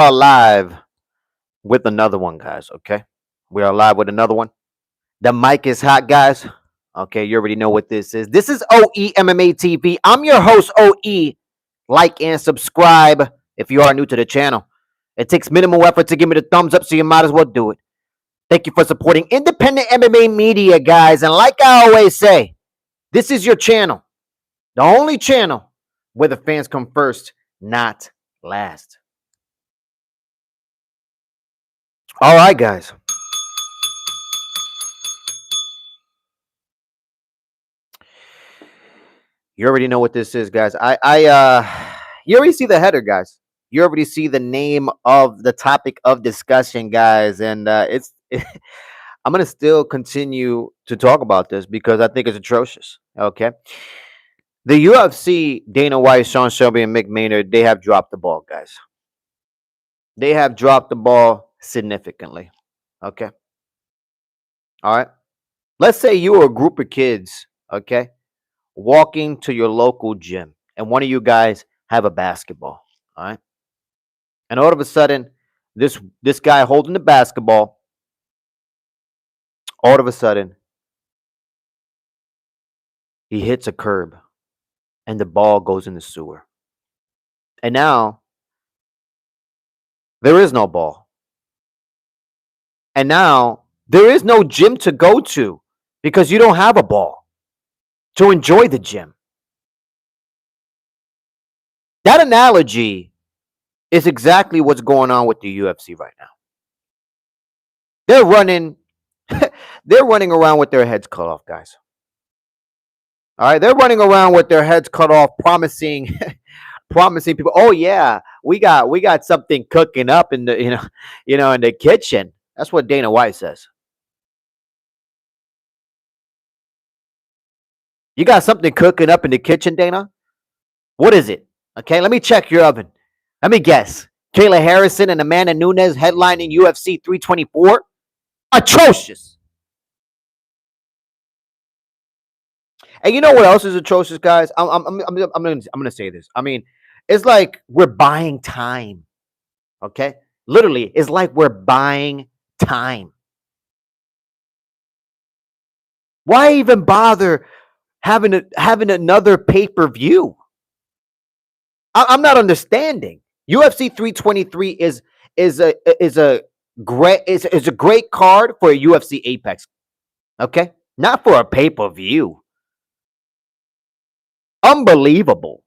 are live with another one, guys. Okay, we are live with another one. The mic is hot, guys. Okay, you already know what this is. This is OE MMA TV. I'm your host, OE. Like and subscribe if you are new to the channel. It takes minimal effort to give me the thumbs up, so you might as well do it. Thank you for supporting independent MMA media, guys. And like I always say, this is your channel, the only channel where the fans come first, not last. All right, guys. You already know what this is, guys. You already see the header, guys. You already see the name of the topic of discussion, guys, and I'm gonna still continue to talk about this because I think it's atrocious. Okay, the UFC, Dana White, Sean Shelby, and Mick Maynard, they have dropped the ball, guys. They have dropped the ball significantly. Okay, all right. Let's say you are a group of kids, okay, walking to your local gym, and one of you guys have a basketball. All right. And all of a sudden, this guy holding the basketball, all of a sudden, he hits a curb and the ball goes in the sewer. And now there is no ball. And now there is no gym to go to because you don't have a ball to enjoy the gym. That analogy is exactly what's going on with the UFC right now. They're running they're running around with their heads cut off, guys. All right, they're running around with their heads cut off, promising people, oh yeah, we got something cooking up in the in the kitchen. That's what Dana White says. You got something cooking up in the kitchen, Dana? What is it? Okay, let me check your oven. Let me guess. Kayla Harrison and Amanda Nunes headlining UFC 324. Atrocious. And you know what else is atrocious, guys? I'm gonna say this. I mean, it's like we're buying time. Okay, literally, it's like we're buying time. Why even bother having another pay per view? I'm not understanding. UFC 323 is a great card for a UFC Apex. Okay, not for a pay per view. Unbelievable.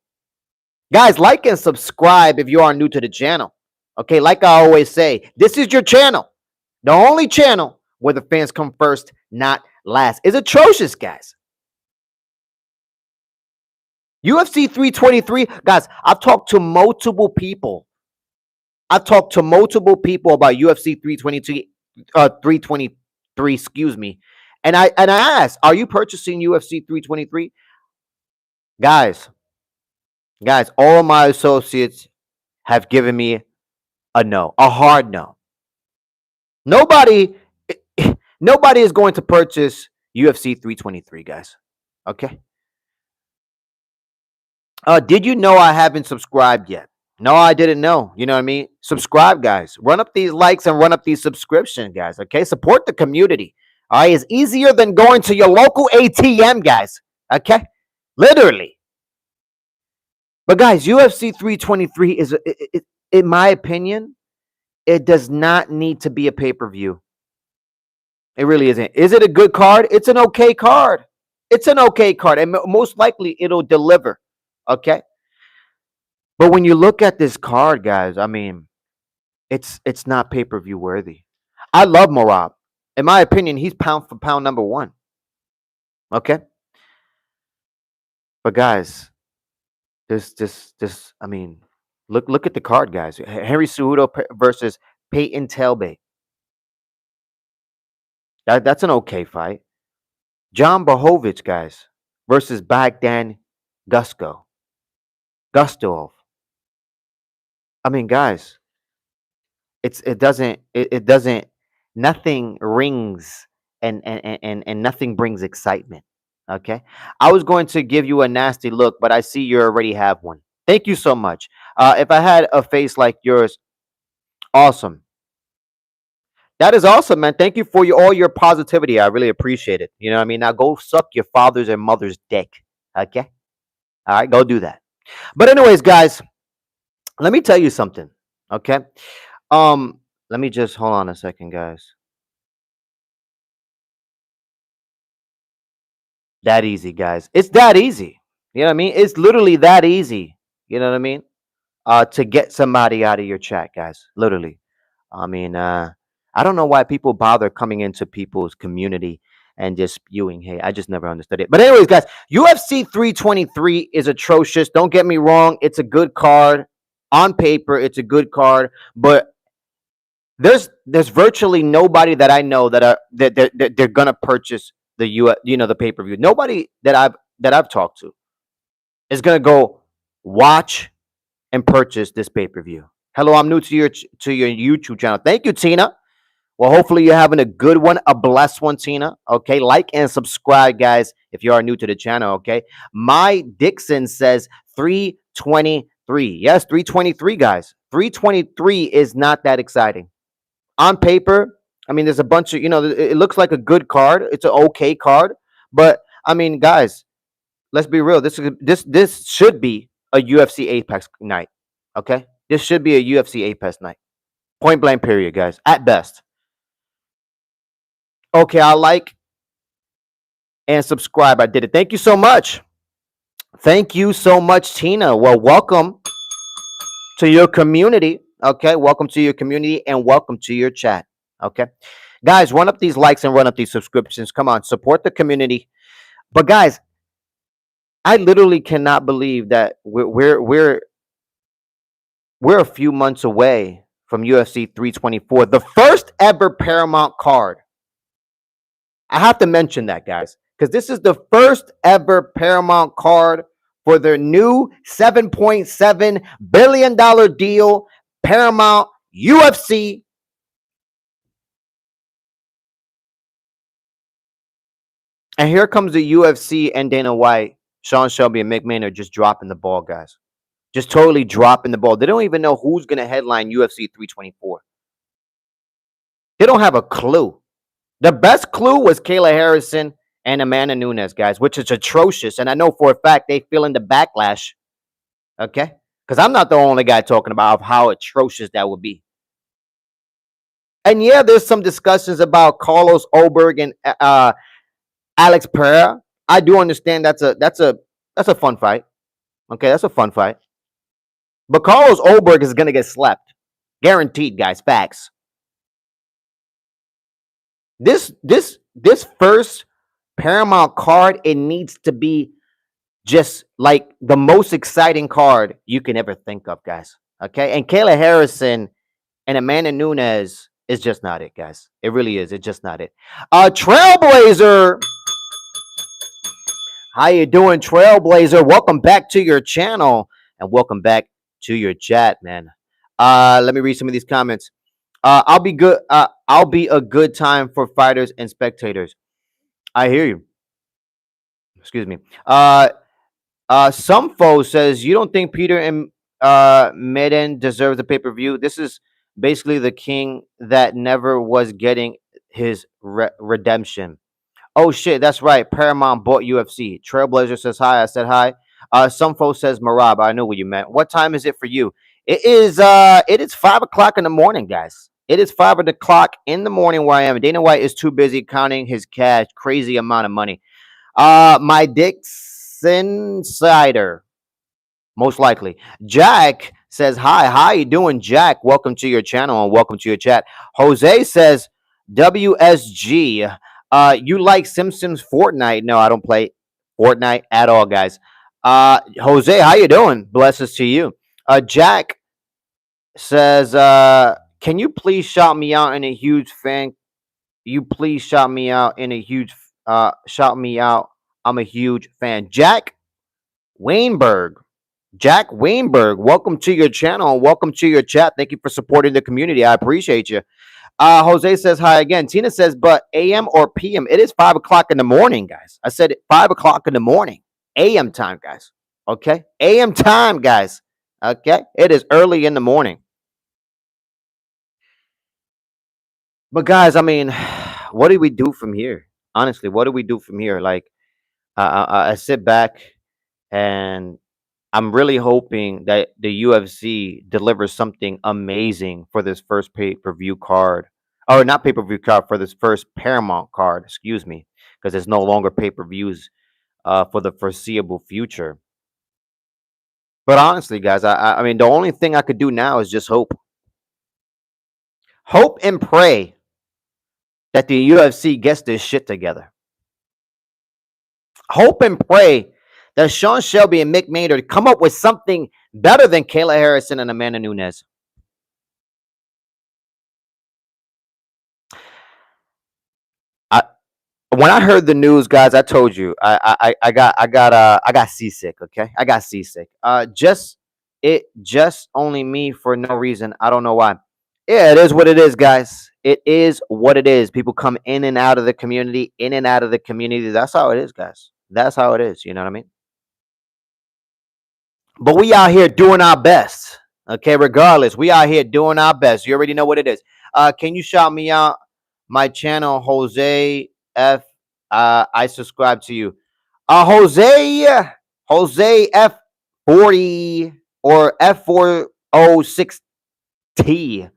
Guys, like and subscribe if you are new to the channel. Okay, like I always say, this is your channel. The only channel where the fans come first, not last. It's atrocious, guys. UFC 323, guys, I've talked to multiple people. I've talked to multiple people about UFC 323, excuse me. And I asked, are you purchasing UFC 323? Guys, all of my associates have given me a no, a hard no. Nobody nobody is going to purchase UFC 323, guys. Okay? Did you know I haven't subscribed yet? No, I didn't know. You know what I mean? Subscribe, guys. Run up these likes and run up these subscriptions, guys. Okay? Support the community. All right? It's easier than going to your local ATM, guys. Okay? Literally. But guys, UFC 323 is, in my opinion, it does not need to be a pay-per-view. It really isn't. Is it a good card? It's an okay card. It's an okay card, and most likely it'll deliver. Okay? But when you look at this card, guys, I mean, it's not pay-per-view worthy. I love Morab. In my opinion, he's pound for pound number one. Okay? But guys, I mean, look at the card, guys. Henry Cejudo versus Peyton Talbot. That's an okay fight. John Bohovich, guys, versus Bagdan Gustov. I mean, guys, it doesn't nothing rings and nothing brings excitement. Okay. I was going to give you a nasty look, but I see you already have one. Thank you so much. If I had a face like yours, Awesome. That is awesome, man. Thank you for all your positivity. I really appreciate it. You know what I mean? Now go suck your father's and mother's dick. Okay? All right, go do that. But anyways, guys, let me tell you something. Okay? Let me just hold on a second, guys. That easy, guys. It's that easy. You know what I mean? It's literally that easy. You know what I mean? To get somebody out of your chat, guys. Literally. I mean, I don't know why people bother coming into people's community and just spewing hate. I just never understood it. But anyways, guys, UFC 323 is atrocious. Don't get me wrong; it's a good card on paper. It's a good card, but there's virtually nobody that I know that they're gonna purchase the pay per view. Nobody that I've talked to is gonna go watch and purchase this pay per view. Hello, I'm new to your YouTube channel. Thank you, Tina. Well, hopefully you're having a good one, a blessed one, Tina. Okay, like and subscribe, guys, if you are new to the channel. Okay, my Dixon says 323. Yes, 323, guys. 323 is not that exciting on paper. I mean, there's a bunch of it looks like a good card. It's an okay card, but I mean, guys, let's be real. This should be a UFC Apex night. Okay, this should be a UFC Apex night. Point blank, period, guys. At best. Okay, I like and subscribe. I did it. Thank you so much. Thank you so much, Tina. Well, welcome to your community. Okay, welcome to your community and welcome to your chat. Okay, guys, run up these likes and run up these subscriptions. Come on, support the community. But guys, I literally cannot believe that we're a few months away from UFC 324, the first ever Paramount card. I have to mention that, guys, because this is the first ever Paramount card for their new $7.7 billion deal, Paramount UFC. And here comes the UFC and Dana White, Sean Shelby, and Mick Maynard just dropping the ball, guys. Just totally dropping the ball. They don't even know who's going to headline UFC 324. They don't have a clue. The best clue was Kayla Harrison and Amanda Nunes, guys, which is atrocious. And I know for a fact they feel in the backlash. Okay? Because I'm not the only guy talking about how atrocious that would be. And yeah, there's some discussions about Carlos Oberg and Alex Pereira. I do understand that's a fun fight. Okay, that's a fun fight. But Carlos Oberg is gonna get slept. Guaranteed, guys. Facts. This first Paramount card, it needs to be just like the most exciting card you can ever think of, guys. Okay, and Kayla Harrison and Amanda Nunes is just not it, guys. It really is. It's just not it. Trailblazer, how you doing, Trailblazer? Welcome back to your channel and welcome back to your chat, man. Let me read some of these comments. I'll be good. I'll be a good time for fighters and spectators. I hear you. Excuse me. Some foe says you don't think Peter and Meden deserve the pay-per-view. This is basically the king that never was getting his redemption. Oh shit, that's right. Paramount bought UFC. Trailblazer says hi. I said hi. Some folks says Marab. I know what you meant. What time is it for you? It is 5 o'clock in the morning, guys. It is 5 o'clock in the morning where I am. Dana White is too busy counting his cash, crazy amount of money. My Dixon Cider, most likely. Jack says hi. How you doing, Jack? Welcome to your channel and welcome to your chat. Jose says WSG. You like Simpsons Fortnite? No, I don't play Fortnite at all, guys. Jose, how you doing? Blessings to you. Jack says, can you please shout me out in a huge fan? You please shout me out in a huge shout me out. I'm a huge fan. Jack Weinberg. Jack Weinberg, welcome to your channel. Welcome to your chat. Thank you for supporting the community. I appreciate you. Jose says hi again. Tina says, but AM or PM? It is 5 o'clock in the morning, guys. I said 5 o'clock in the morning. AM time, guys. Okay? AM time, guys. Okay? It is early in the morning. But guys, I mean, what do we do from here? Honestly, what do we do from here? Like, I sit back and I'm really hoping that the UFC delivers something amazing for this first pay per view card, or not pay per view card for this first Paramount card. Excuse me, because there's no longer pay per views for the foreseeable future. But honestly, guys, I mean, the only thing I could do now is just hope and pray that the UFC gets this shit together. Hope and pray that Sean Shelby and Mick Maynard come up with something better than Kayla Harrison and Amanda Nunes. I When I heard the news, guys, I told you I got seasick. Okay, I got seasick. Just only me for no reason. I don't know why. Yeah, it is what it is, guys. It is what it is. People come in and out of the community, in and out of the community. That's how it is, guys. That's how it is. You know what I mean? But we out here doing our best. Okay, regardless, we out here doing our best. You already know what it is. Can you shout me out my channel, Jose F? I subscribe to you. Jose F40 or F406T.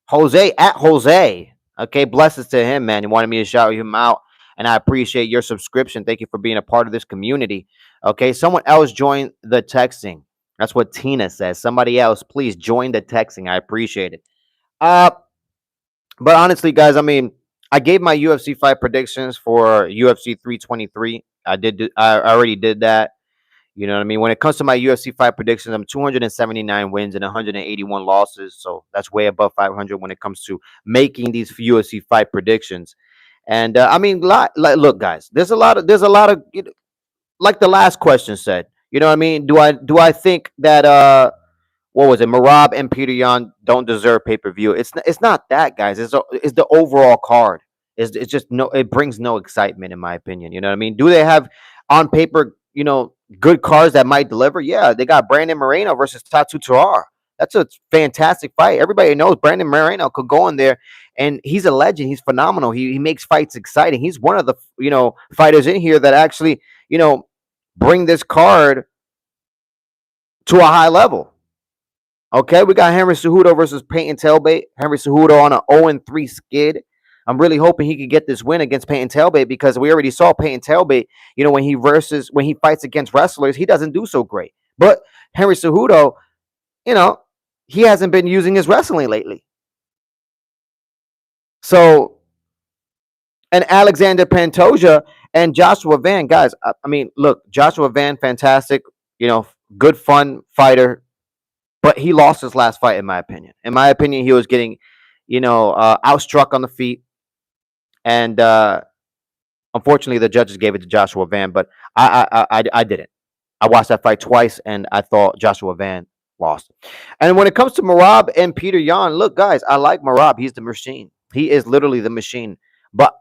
Jose at Jose. Okay, blessings to him, man. He wanted me to shout him out, and I appreciate your subscription. Thank you for being a part of this community. Okay, someone else joined the texting. That's what Tina says. Somebody else, please join the texting. I appreciate it. Uh, but honestly, guys, I mean, I gave my UFC fight predictions for UFC 323. I already did that. You know what I mean? When it comes to my UFC fight predictions, I'm 279 wins and 181 losses. So that's way above 500 when it comes to making these UFC fight predictions. And I mean, look, guys, there's a lot of, like the last question said. You know what I mean? Do I think that what was it? Marab and Peter Yan don't deserve pay per view. It's not that, guys. It's the overall card. It's just no. It brings no excitement, in my opinion. You know what I mean? Do they have on paper, good cards that might deliver? Yeah, they got Brandon Moreno versus Tatu Tarar. That's a fantastic fight. Everybody knows Brandon Moreno could go in there, and he's a legend. He's phenomenal. He makes fights exciting. He's one of the fighters in here that actually bring this card to a high level. Okay, we got Henry Cejudo versus Peyton Tailbait. Henry Cejudo on an 0-3 skid. I'm really hoping he could get this win against Peyton Tailbait because we already saw Peyton Tailbait, when he fights against wrestlers, he doesn't do so great. But Henry Cejudo, you know, he hasn't been using his wrestling lately. So, and Alexander Pantoja and Joshua Van, guys, I mean, look, Joshua Van, fantastic, good fun fighter, but he lost his last fight, in my opinion. In my opinion, he was getting, outstruck on the feet. And unfortunately, the judges gave it to Joshua Van, but I didn't. I watched that fight twice, and I thought Joshua Van lost. And when it comes to Marab and Peter Yan, look, guys, I like Marab. He's the machine. He is literally the machine. But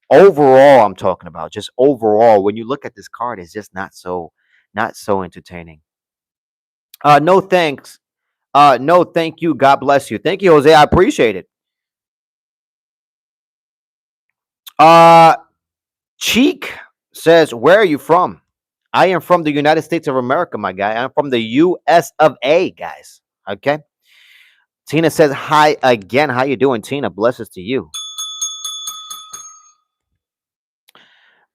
overall, I'm talking about just overall. When you look at this card, it's just not so entertaining. No thanks. No, thank you. God bless you. Thank you, Jose. I appreciate it. Cheek says, "Where are you from?" I am from the United States of America, my guy. I'm from the U.S. of A, guys. Okay. Tina says, "Hi again. How you doing, Tina? Blessings to you."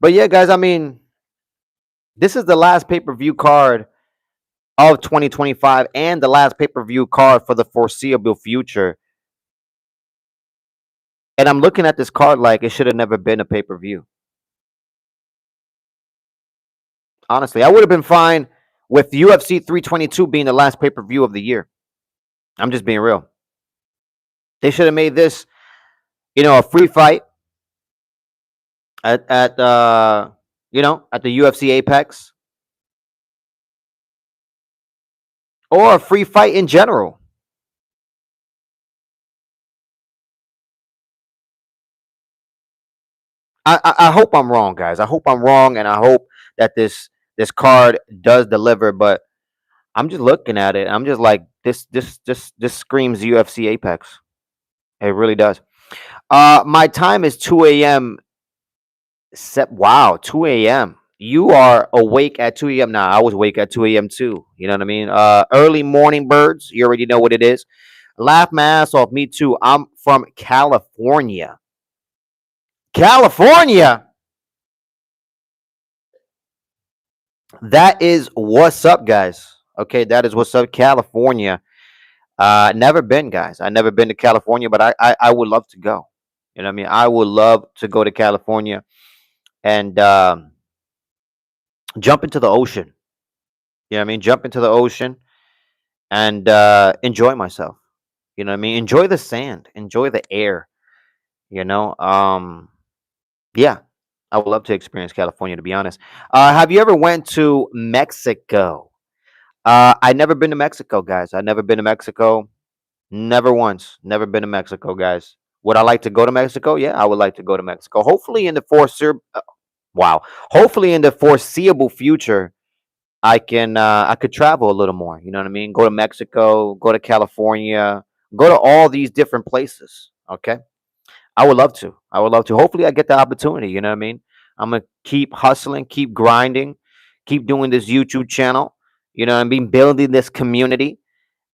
But yeah, guys. I mean, this is the last pay-per-view card of 2025 and the last pay-per-view card for the foreseeable future. And I'm looking at this card like it should have never been a pay-per-view. Honestly, I would have been fine with UFC 322 being the last pay-per-view of the year. I'm just being real. They should have made this, a free fight at at the UFC Apex, or a free fight in general. I hope I'm wrong, guys. I hope I'm wrong, and I hope that this card does deliver. But I'm just looking at it. I'm just like this screams UFC Apex. It really does. My time is 2 a.m. Wow, 2 a.m. You are awake at 2 a.m. now. I was awake at 2 a.m. too. You know what I mean? Early morning birds. You already know what it is. Laugh my ass off. Me too. I'm from California. California. That is what's up, guys. Okay, that is what's up, California. Never been, guys. I never been to California, but I would love to go. You know what I mean? I would love to go to California and jump into the ocean. You know what I mean? Jump into the ocean and enjoy myself. You know what I mean? Enjoy the sand, enjoy the air. You know, yeah, I would love to experience California. To be honest, have you ever went to Mexico? I never been to Mexico, guys. I never been to Mexico. Never once. Never been to Mexico, guys. Would I like to go to Mexico? Yeah, I would like to go to Mexico. Hopefully in the wow. Hopefully in the foreseeable future, I could travel a little more. You know what I mean? Go to Mexico, go to California, go to all these different places. Okay. I would love to. I would love to. Hopefully I get the opportunity. You know what I mean? I'm gonna keep hustling, keep grinding, keep doing this YouTube channel. You know what I mean? Building this community.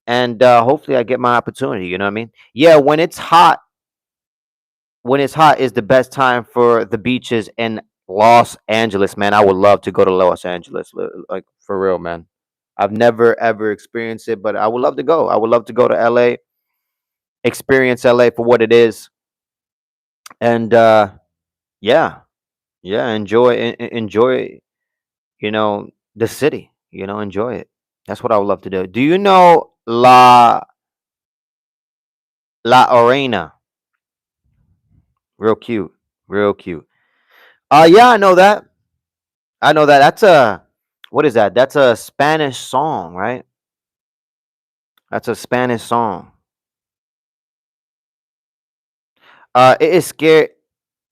And hopefully I get my opportunity. You know what I mean? Yeah, when it's hot is the best time for the beaches in Los Angeles, man. I would love to go to Los Angeles, like for real, man. I've never ever experienced it, but I would love to go. I would love to go to LA, experience LA for what it is, and yeah, yeah, enjoy, you know, the city. You know, enjoy it. That's what I would love to do. Do you know La Arena? Real cute, real cute. Yeah, I know that. I know that. That's a what is that? That's a Spanish song, right? That's a Spanish song. It is scary.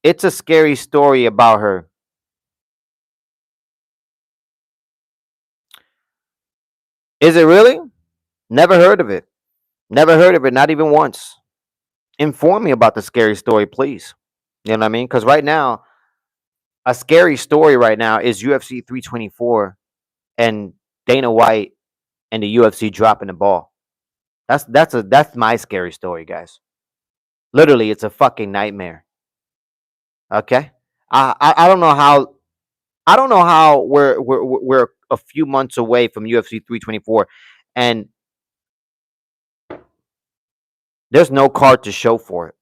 It's a scary story about her. Is it really? Never heard of it. Never heard of it. Not even once. Inform me about the scary story, please. You know what I mean? Because right now, a scary story right now is UFC 324 and Dana White and the UFC dropping the ball. That's my scary story, guys. Literally, it's a fucking nightmare. Okay, I don't know how we're a few months away from UFC 324, and there's no card to show for it.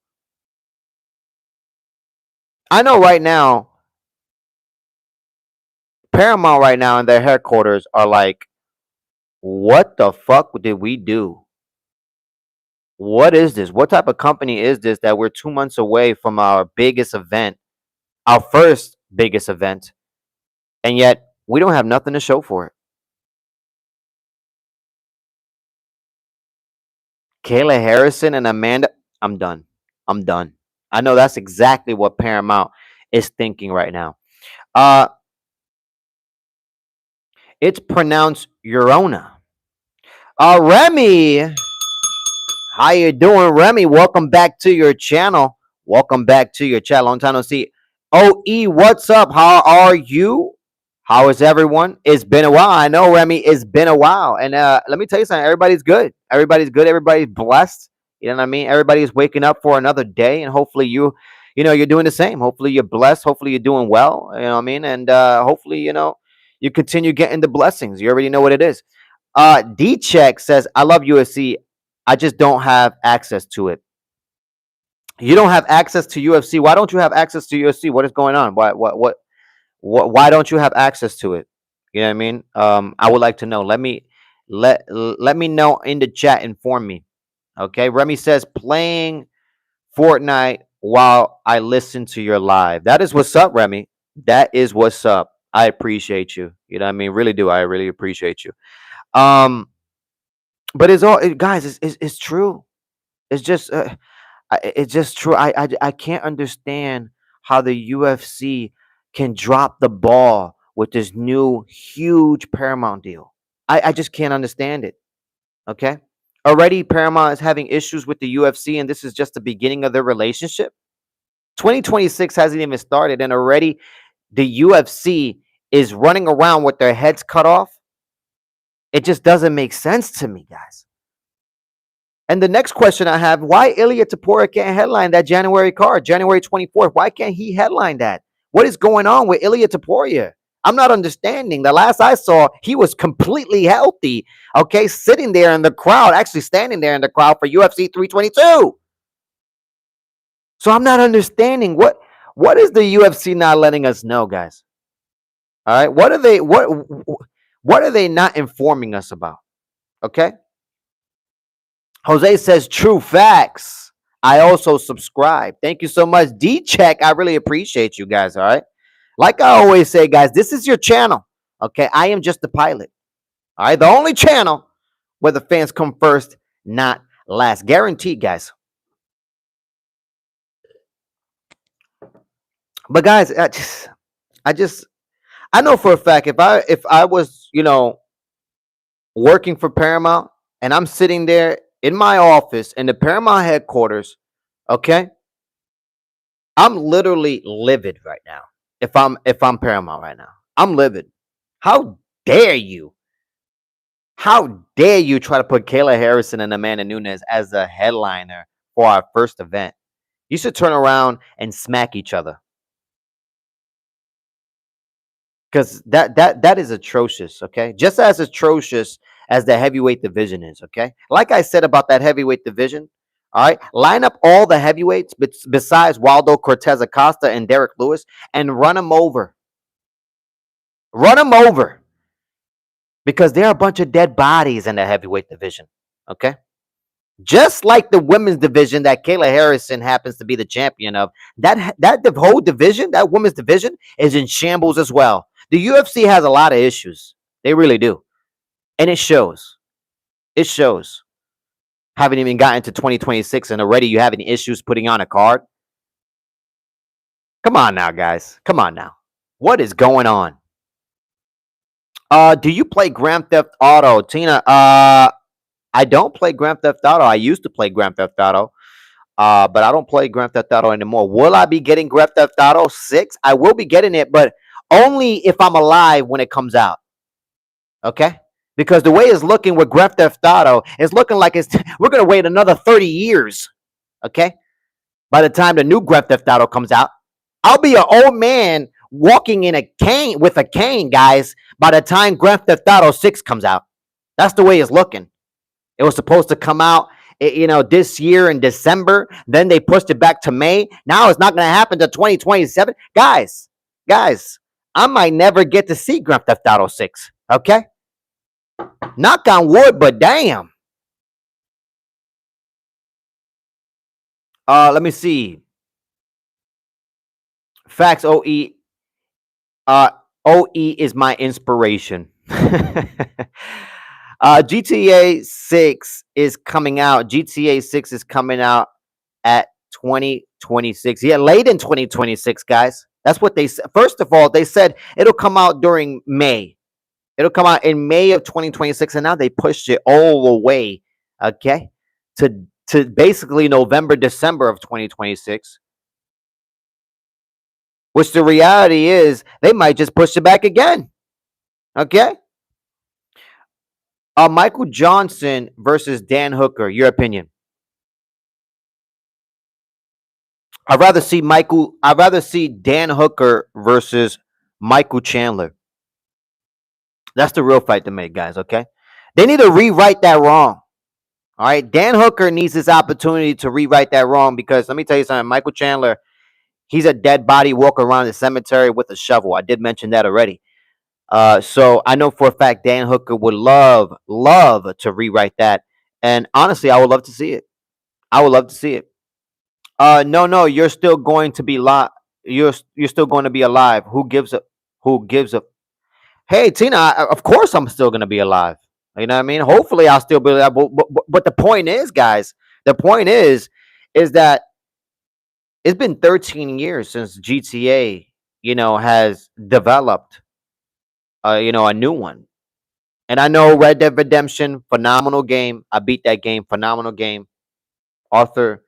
I know right now, Paramount right now and their headquarters are like, what the fuck did we do? What is this? What type of company is this that we're 2 months away from our biggest event, our first biggest event, and yet we don't have nothing to show for it? Kayla Harrison and Amanda, I'm done. I'm done. I know that's exactly what Paramount is thinking right now. Uh, it's pronounced Urona. Remy, how you doing, Remy? Welcome back to your channel. Welcome back to your channel. Long time no see. OE, what's up? How are you? How is everyone? It's been a while. I know, Remy. It's been a while, and let me tell you something. Everybody's good. Everybody's good. Everybody's blessed. You know what I mean? Everybody's waking up for another day, and hopefully you know, you're doing the same. Hopefully you're blessed. Hopefully you're doing well. You know what I mean? And hopefully, you know, you continue getting the blessings. You already know what it is. D Check says, "I love UFC. I just don't have access to it." You don't have access to UFC. Why don't you have access to UFC? What is going on? Why don't you have access to it? You know what I mean? I would like to know. Let me know in the chat. Inform me. Okay. Remy says playing Fortnite while I listen to your live. That is what's up, Remy. That is what's up. I appreciate you. You know what I mean? Really do. I really appreciate you. Um, but guys. It's true. It's just it's just true. I can't understand how the UFC can drop the ball with this new huge Paramount deal. I just can't understand it. Okay. Already Paramount is having issues with the UFC, and this is just the beginning of their relationship. 2026 hasn't even started, and already the UFC is running around with their heads cut off. It just doesn't make sense to me, guys. And the next question I have, why Ilya Taporia can't headline that January card, January 24th? Why can't he headline that? What is going on with Ilya Taporia? I'm not understanding. The last I saw, he was completely healthy, okay, sitting there in the crowd, actually standing there in the crowd for UFC 322. So I'm not understanding what is the UFC not letting us know, guys? All right, what are they not informing us about? Okay, Jose says true facts. I also subscribe. Thank you so much, D Check. I really appreciate you guys. All right, like I always say, guys, this is your channel. Okay, I am just the pilot. All right, the only channel where the fans come first, not last, guaranteed, guys. But guys, I know for a fact if I was, working for Paramount and I'm sitting there in my office in the Paramount headquarters, okay? I'm literally livid right now. If I'm Paramount right now. I'm livid. How dare you? How dare you try to put Kayla Harrison and Amanda Nunes as a headliner for our first event? You should turn around and smack each other. Because that is atrocious, okay? Just as atrocious as the heavyweight division is, okay? Like I said about that heavyweight division, all right? Line up all the heavyweights besides Waldo Cortez Acosta and Derek Lewis and run them over. Run them over. Because there are a bunch of dead bodies in the heavyweight division, okay? Just like the women's division that Kayla Harrison happens to be the champion of, the whole division, that women's division, is in shambles as well. The UFC has a lot of issues. They really do. And it shows. It shows. Haven't even gotten to 2026 and already you having issues putting on a card. Come on now, guys. Come on now. What is going on? Do you play Grand Theft Auto, Tina? I don't play Grand Theft Auto. I used to play Grand Theft Auto. But I don't play Grand Theft Auto anymore. Will I be getting Grand Theft Auto 6? I will be getting it, but only if I'm alive when it comes out. Okay? Because the way it's looking with Grand Theft Auto, it's looking like we're going to wait another 30 years. Okay? By the time the new Grand Theft Auto comes out, I'll be an old man walking in a cane with a cane, guys, by the time Grand Theft Auto 6 comes out. That's the way it's looking. It was supposed to come out, this year in December. Then they pushed it back to May. Now it's not going to happen to 2027. Guys, I might never get to see Grand Theft Auto 6. Okay? Knock on wood, but damn. Let me see. Facts OE. OE is my inspiration. GTA 6 is coming out. GTA 6 is coming out at 2026. Yeah, late in 2026, guys. That's what they said. First of all, they said it'll come out during May. It'll come out in May of 2026, and now they pushed it all the way, okay, to basically November, December of 2026. Which the reality is, they might just push it back again. Okay? Michael Johnson versus Dan Hooker. Your opinion? I'd rather see Dan Hooker versus Michael Chandler. That's the real fight to make, guys. Okay? They need to rewrite that wrong. All right? Dan Hooker needs this opportunity to rewrite that wrong because let me tell you something. Michael Chandler, he's a dead body walking around the cemetery with a shovel. I did mention that already. So I know for a fact Dan Hooker would love to rewrite that. And honestly, I would love to see it. I would love to see it. No, you're still going to be you're still going to be alive. Who gives a Hey, Tina, of course I'm still going to be alive. You know what I mean? Hopefully I'll still be alive. But the point is, guys, is that it's been 13 years since GTA, has developed a new one. And I know Red Dead Redemption, phenomenal game. I beat that game, phenomenal game. Arthur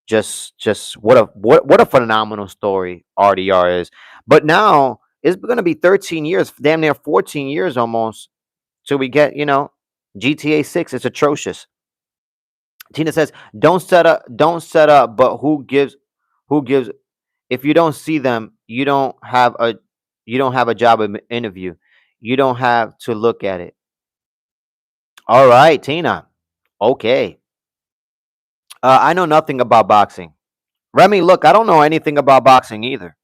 Just what a phenomenal story RDR is. But now it's going to be 13 years, damn near 14 years almost, till we get GTA 6. It's atrocious. Tina says, don't set up, but who gives if you don't see them, you don't have a job interview. You don't have to look at it. All right, Tina. Okay. I know nothing about boxing. Remy, look, I don't know anything about boxing either.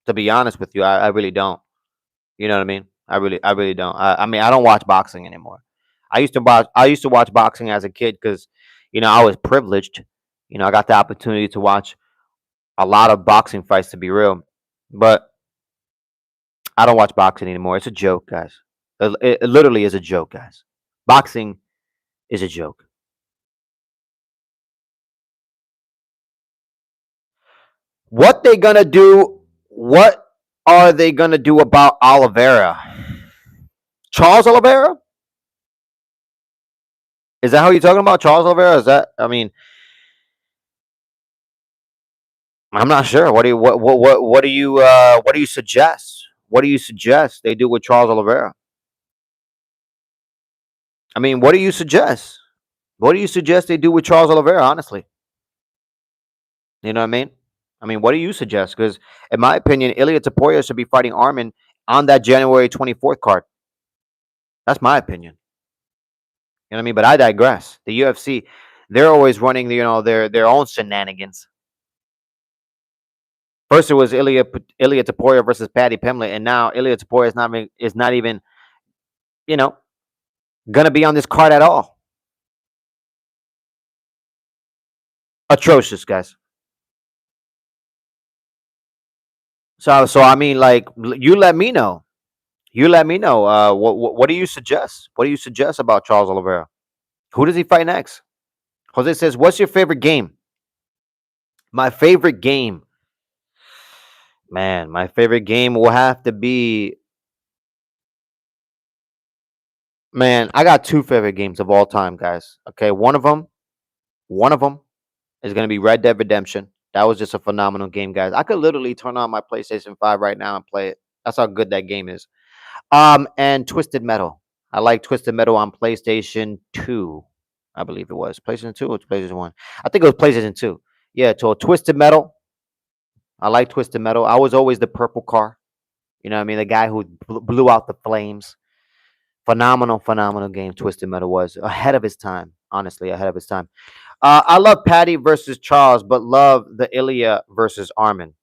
To be honest with you, I really don't. You know what I mean? I really don't. I mean, I don't watch boxing anymore. I used to watch boxing as a kid because, I was privileged. I got the opportunity to watch a lot of boxing fights, to be real. But I don't watch boxing anymore. It's a joke, guys. It literally is a joke, guys. Boxing is a joke. What they gonna do? What are they gonna do about Oliveira? Charles Oliveira? Is that how you're talking about Charles Oliveira? Is that? I mean, I'm not sure. What do you suggest? What do you suggest they do with Charles Oliveira? I mean, what do you suggest? What do you suggest they do with Charles Oliveira? Honestly, you know what I mean? I mean, what do you suggest? Because in my opinion, Ilya Taporia should be fighting Armin on that January 24th card. That's my opinion. You know what I mean? But I digress. The UFC, they're always running, their own shenanigans. First, it was Ilya Taporia versus Paddy Pimblett, and now Ilya Taporia is not even you know gonna be on this card at all. Atrocious, guys. So I mean, like, you let me know. You let me know. What do you suggest? What do you suggest about Charles Oliveira? Who does he fight next? Jose says, "What's your favorite game?" My favorite game, man. My favorite game will have to be, man. I got two favorite games of all time, guys. Okay, one of them is gonna be Red Dead Redemption. That was just a phenomenal game, guys. I could literally turn on my PlayStation 5 right now and play it. That's how good that game is. And Twisted Metal. I like Twisted Metal on PlayStation 2. I believe it was PlayStation 2 or PlayStation 1. I think it was PlayStation 2. Yeah, so Twisted Metal. I like Twisted Metal. I was always the purple car. You know what I mean? The guy who blew out the flames. Phenomenal, phenomenal game. Twisted Metal was ahead of his time. Honestly, ahead of his time. I love Patty versus Charles, but love the Ilya versus Armin.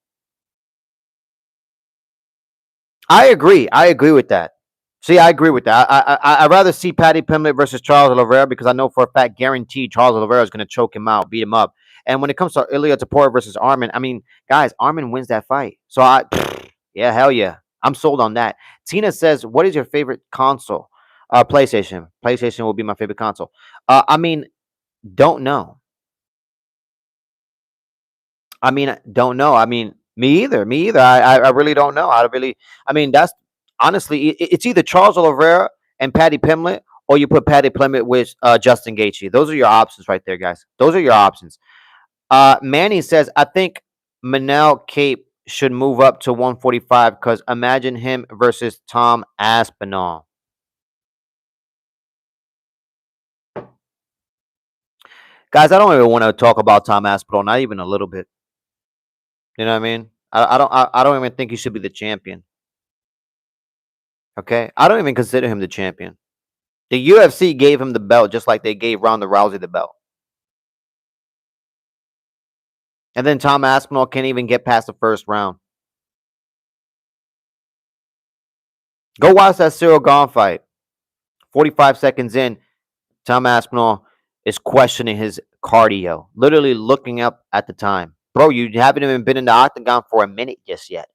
I agree. I agree with that. See, I agree with that. I'd rather see Patty Pimblett versus Charles Oliveira because I know for a fact, guaranteed, Charles Oliveira is going to choke him out, beat him up. And when it comes to Ilya Tapora versus Armin, I mean, guys, Armin wins that fight. So yeah, hell yeah, I'm sold on that. Tina says, "What is your favorite console?" PlayStation. PlayStation will be my favorite console. I mean, don't know. I mean, don't know. I mean, me either. Me either. I really don't know. I mean, that's honestly, it's either Charles Oliveira and Patty Pimlet, or you put Patty Pimlet with Justin Gaethje. Those are your options right there, guys. Those are your options. Manny says, I think Manel Cape should move up to 145 because imagine him versus Tom Aspinall. Guys, I don't even want to talk about Tom Aspinall, not even a little bit. You know what I mean? I don't even think he should be the champion. Okay, I don't even consider him the champion. The UFC gave him the belt just like they gave Ronda Rousey the belt. And then Tom Aspinall can't even get past the first round. Go watch that Cyril Gahn fight. 45 seconds in, Tom Aspinall is questioning his cardio, literally looking up at the time. Bro, you haven't even been in the octagon for a minute just yet.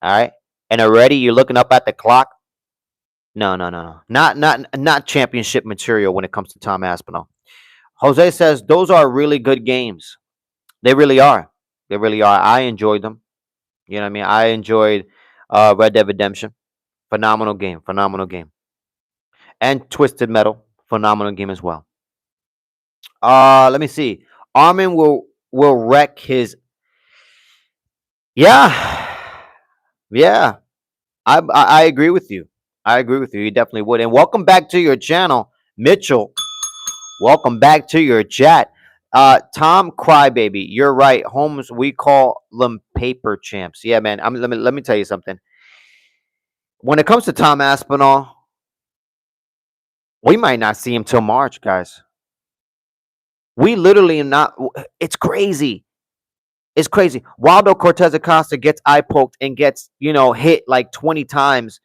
All right? And already you're looking up at the clock. No, no, no, no. Not championship material when it comes to Tom Aspinall. Jose says those are really good games. They really are. They really are. I enjoyed them. You know what I mean? I enjoyed Red Dead Redemption. Phenomenal game. Phenomenal game. And Twisted Metal. Phenomenal game as well. Let me see. Armin will. will wreck his. Yeah, yeah. I agree with you. I agree with you. You definitely would. And welcome back to your channel, Mitchell. Welcome back to your chat. Tom Crybaby, you're right. Holmes, we call them paper champs. Yeah, man. Let me tell you something. When it comes to Tom Aspinall, we might not see him till March, guys. We literally not. It's crazy. It's crazy. Waldo Cortez Acosta gets eye poked and gets hit like 20 times.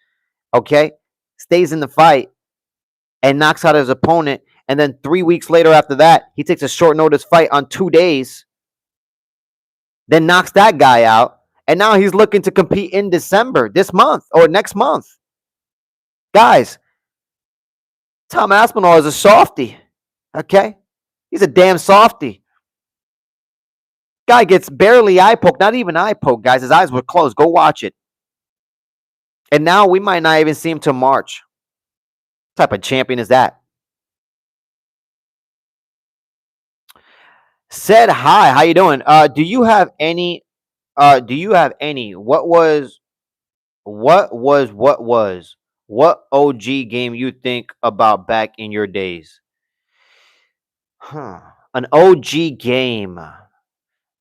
Okay, stays in the fight and knocks out his opponent. And then 3 weeks later, after that, he takes a short notice fight on 2 days. Then knocks that guy out. And now he's looking to compete in December, this month or next month. Guys, Tom Aspinall is a softy. Okay? He's a damn softy. Guy gets barely eye poked, not even eye poke, guys. His eyes were closed. Go watch it. And now we might not even see him till March. What type of champion is that? Said hi. How you doing? Do you have any? What OG game you think about back in your days? An OG game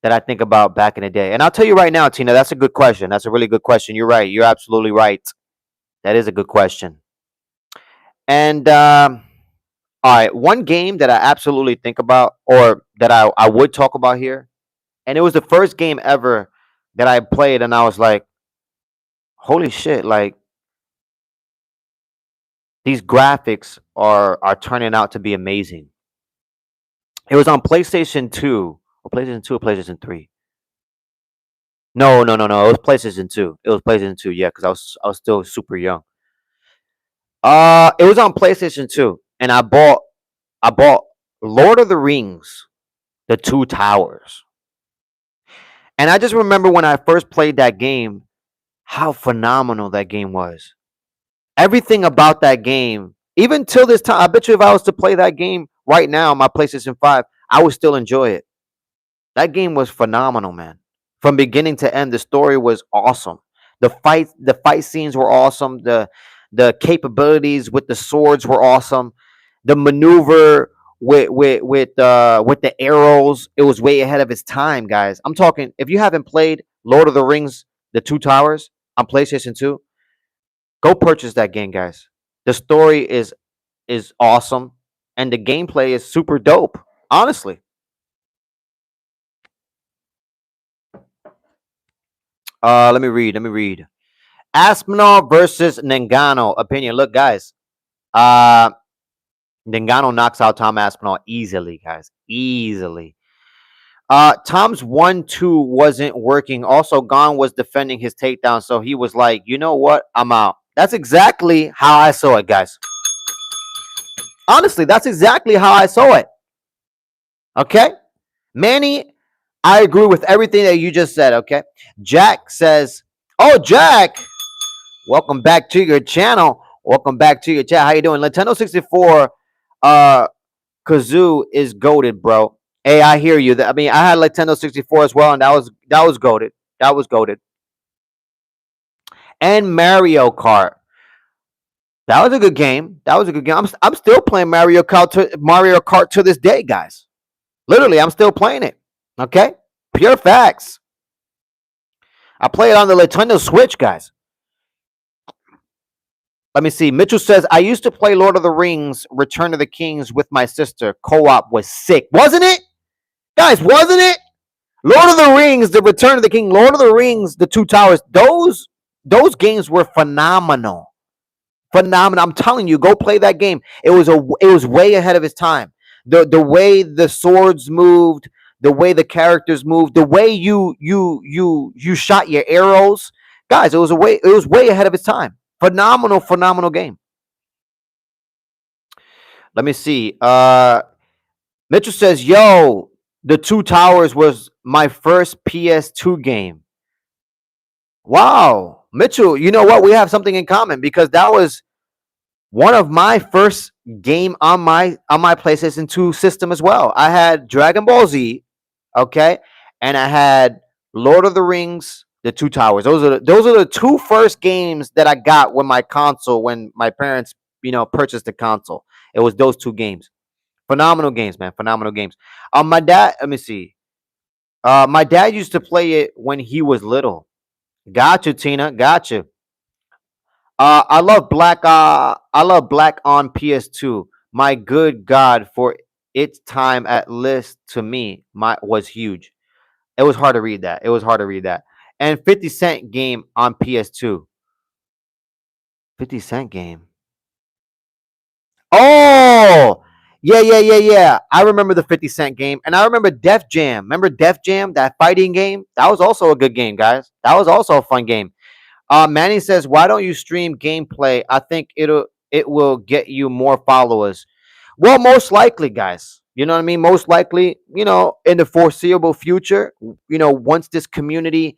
that I think about back in the day. And I'll tell you right now, Tina, that's a good question. That's a really good question. You're right. You're absolutely right. That is a good question. And all right, one game that I absolutely think about, or that I would talk about here, and it was the first game ever that I played, and I was like, holy shit, like these graphics are turning out to be amazing. It was on PlayStation 2, or PlayStation 2 or PlayStation 3. No. It was PlayStation 2. It was PlayStation 2, yeah, because I was still super young. It was on PlayStation 2, and I bought Lord of the Rings, The Two Towers. And I just remember when I first played that game, how phenomenal that game was. Everything about that game, even till this time, I bet you if I was to play that game right now on my PlayStation 5, I would still enjoy it. That game was phenomenal, man. From beginning to end, the story was awesome. The fight scenes were awesome. The capabilities with the swords were awesome. The maneuver with the arrows, it was way ahead of its time, guys. I'm talking, if you haven't played Lord of the Rings, The Two Towers on PlayStation 2, go purchase that game, guys. The story is awesome and the gameplay is super dope, honestly. Let me read. Aspinall versus Ngannou opinion. Look, guys. Uh Ngannou knocks out Tom Aspinall easily, guys. Easily. Tom's 1-2 wasn't working. Also, Gon was defending his takedown, so he was like, you know what? I'm out. That's exactly how I saw it, guys. Honestly, that's exactly how I saw it. Okay? Manny, I agree with everything that you just said, okay? Jack says, oh, Jack, welcome back to your channel. Welcome back to your chat. How you doing? Nintendo 64 Kazoo is goated, bro. Hey, I hear you. I mean, I had Nintendo 64 as well, and that was goated. That was goated. And Mario Kart. That was a good game. That was a good game. I'm still playing Mario Kart to this day, guys. Literally, I'm still playing it. Okay? Pure facts. I play it on the Nintendo Switch, guys. Let me see. Mitchell says, I used to play Lord of the Rings, Return of the Kings with my sister. Co-op was sick. Wasn't it? Guys, wasn't it? Lord of the Rings, The Return of the King, Lord of the Rings, The Two Towers. Those games were phenomenal. Phenomenal. I'm telling you, go play that game. It was way ahead of its time. The way the swords moved, the way the characters moved, the way you shot your arrows. Guys, it was way ahead of its time. Phenomenal game. Let me see. Mitchell says, yo, The Two Towers was my first PS2 game. Wow. Mitchell, you know what? We have something in common because that was one of my first game on my PlayStation 2 system as well. I had Dragon Ball Z. Okay, and I had Lord of the Rings, The Two Towers. Those are the two first games that I got when my console when my parents purchased the console. It was those two games. Phenomenal games, man. Phenomenal games. My dad. Let me see. My dad used to play it when he was little. Gotcha, Tina. Gotcha. I love Black on PS2. My good God, for its time at least to me, my was huge. It was hard to read that. It was hard to read that. And 50 Cent game on PS2. 50 Cent game. Oh, yeah, yeah, yeah, yeah. I remember the 50 Cent game, and I remember Def Jam. Remember Def Jam, that fighting game? That was also a good game, guys. That was also a fun game. Manny says, "Why don't you stream gameplay? I think it will get you more followers." Well, most likely, guys. You know what I mean? Most likely, in the foreseeable future, once this community,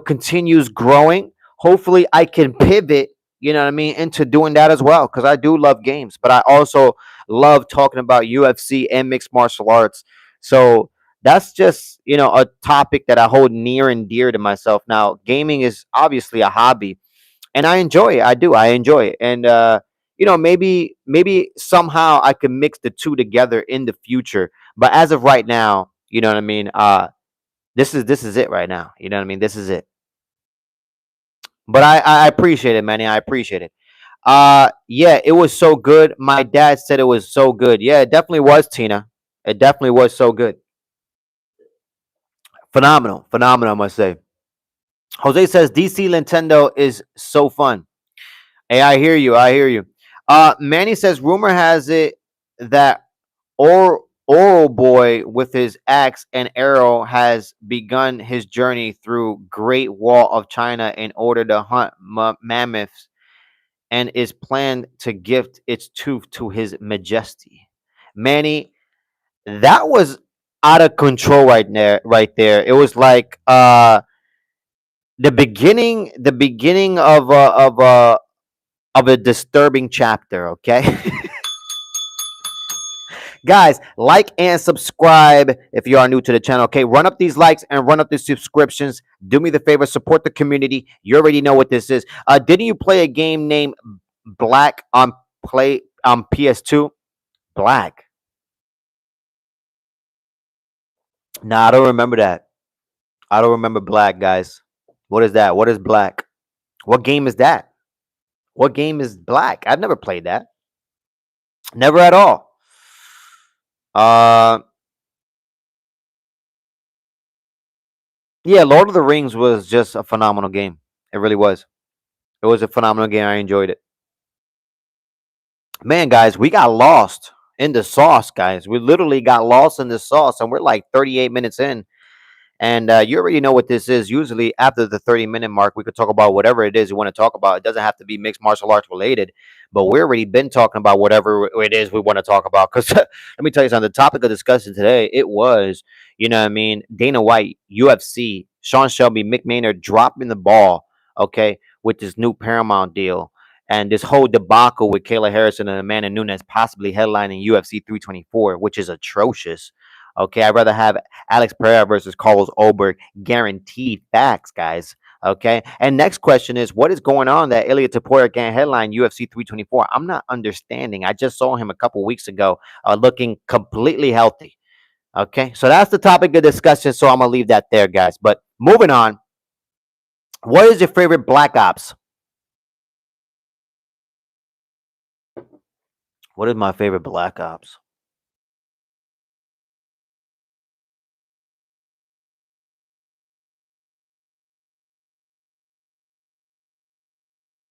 continues growing, hopefully I can pivot, what I mean, into doing that as well. Because I do love games, but I also love talking about UFC and mixed martial arts. So that's just, a topic that I hold near and dear to myself. Now, gaming is obviously a hobby, and I enjoy it. I do. I enjoy it, and maybe somehow I could mix the two together in the future. But as of right now, you know what I mean. This is it right now. You know what I mean. This is it. But I appreciate it, Manny. I appreciate it. Yeah, it was so good. My dad said it was so good. Yeah, it definitely was, Tina. It definitely was so good. Phenomenal, phenomenal. I must say. Jose says DC Nintendo is so fun. Hey, I hear you. I hear you. Manny says rumor has it that Oral Boy with his axe and arrow has begun his journey through Great Wall of China in order to hunt mammoths and is planned to gift its tooth to his majesty. Manny, that was out of control right there. Right there, it was like the beginning of a disturbing chapter. Okay. Guys, like and subscribe if you are new to the channel. Okay, run up these likes and run up the subscriptions. Do me the favor, support the community. You already know what this is. Didn't you play a game named Black on PS2? Black. Nah, I don't remember that. I don't remember Black, guys. What is that? What is Black? What game is that? What game is Black? I've never played that. Never at all. Uh, yeah, Lord of the Rings was just a phenomenal game. It really was. It was a phenomenal game. I enjoyed it. Man, guys, we got lost in the sauce, guys. We literally got lost in the sauce, and we're like 38 minutes in. And you already know what this is. Usually, after the 30-minute mark, we could talk about whatever it is you want to talk about. It doesn't have to be mixed martial arts related, but we already been talking about whatever it is we want to talk about. Because let me tell you something. The topic of discussion today, it was, what I mean, Dana White, UFC, Sean Shelby, Mick Maynard dropping the ball, okay, with this new Paramount deal. And this whole debacle with Kayla Harrison and Amanda Nunes possibly headlining UFC 324, which is atrocious. Okay, I'd rather have Alex Pereira versus Carlos Oberg. Guaranteed facts, guys. Okay. And next question is, what is going on that Ilya Taporia can't headline UFC 324? I'm not understanding. I just saw him a couple weeks ago, looking completely healthy. Okay. So that's the topic of discussion. So I'm gonna leave that there, guys. But moving on. What is your favorite Black Ops? What is my favorite Black Ops?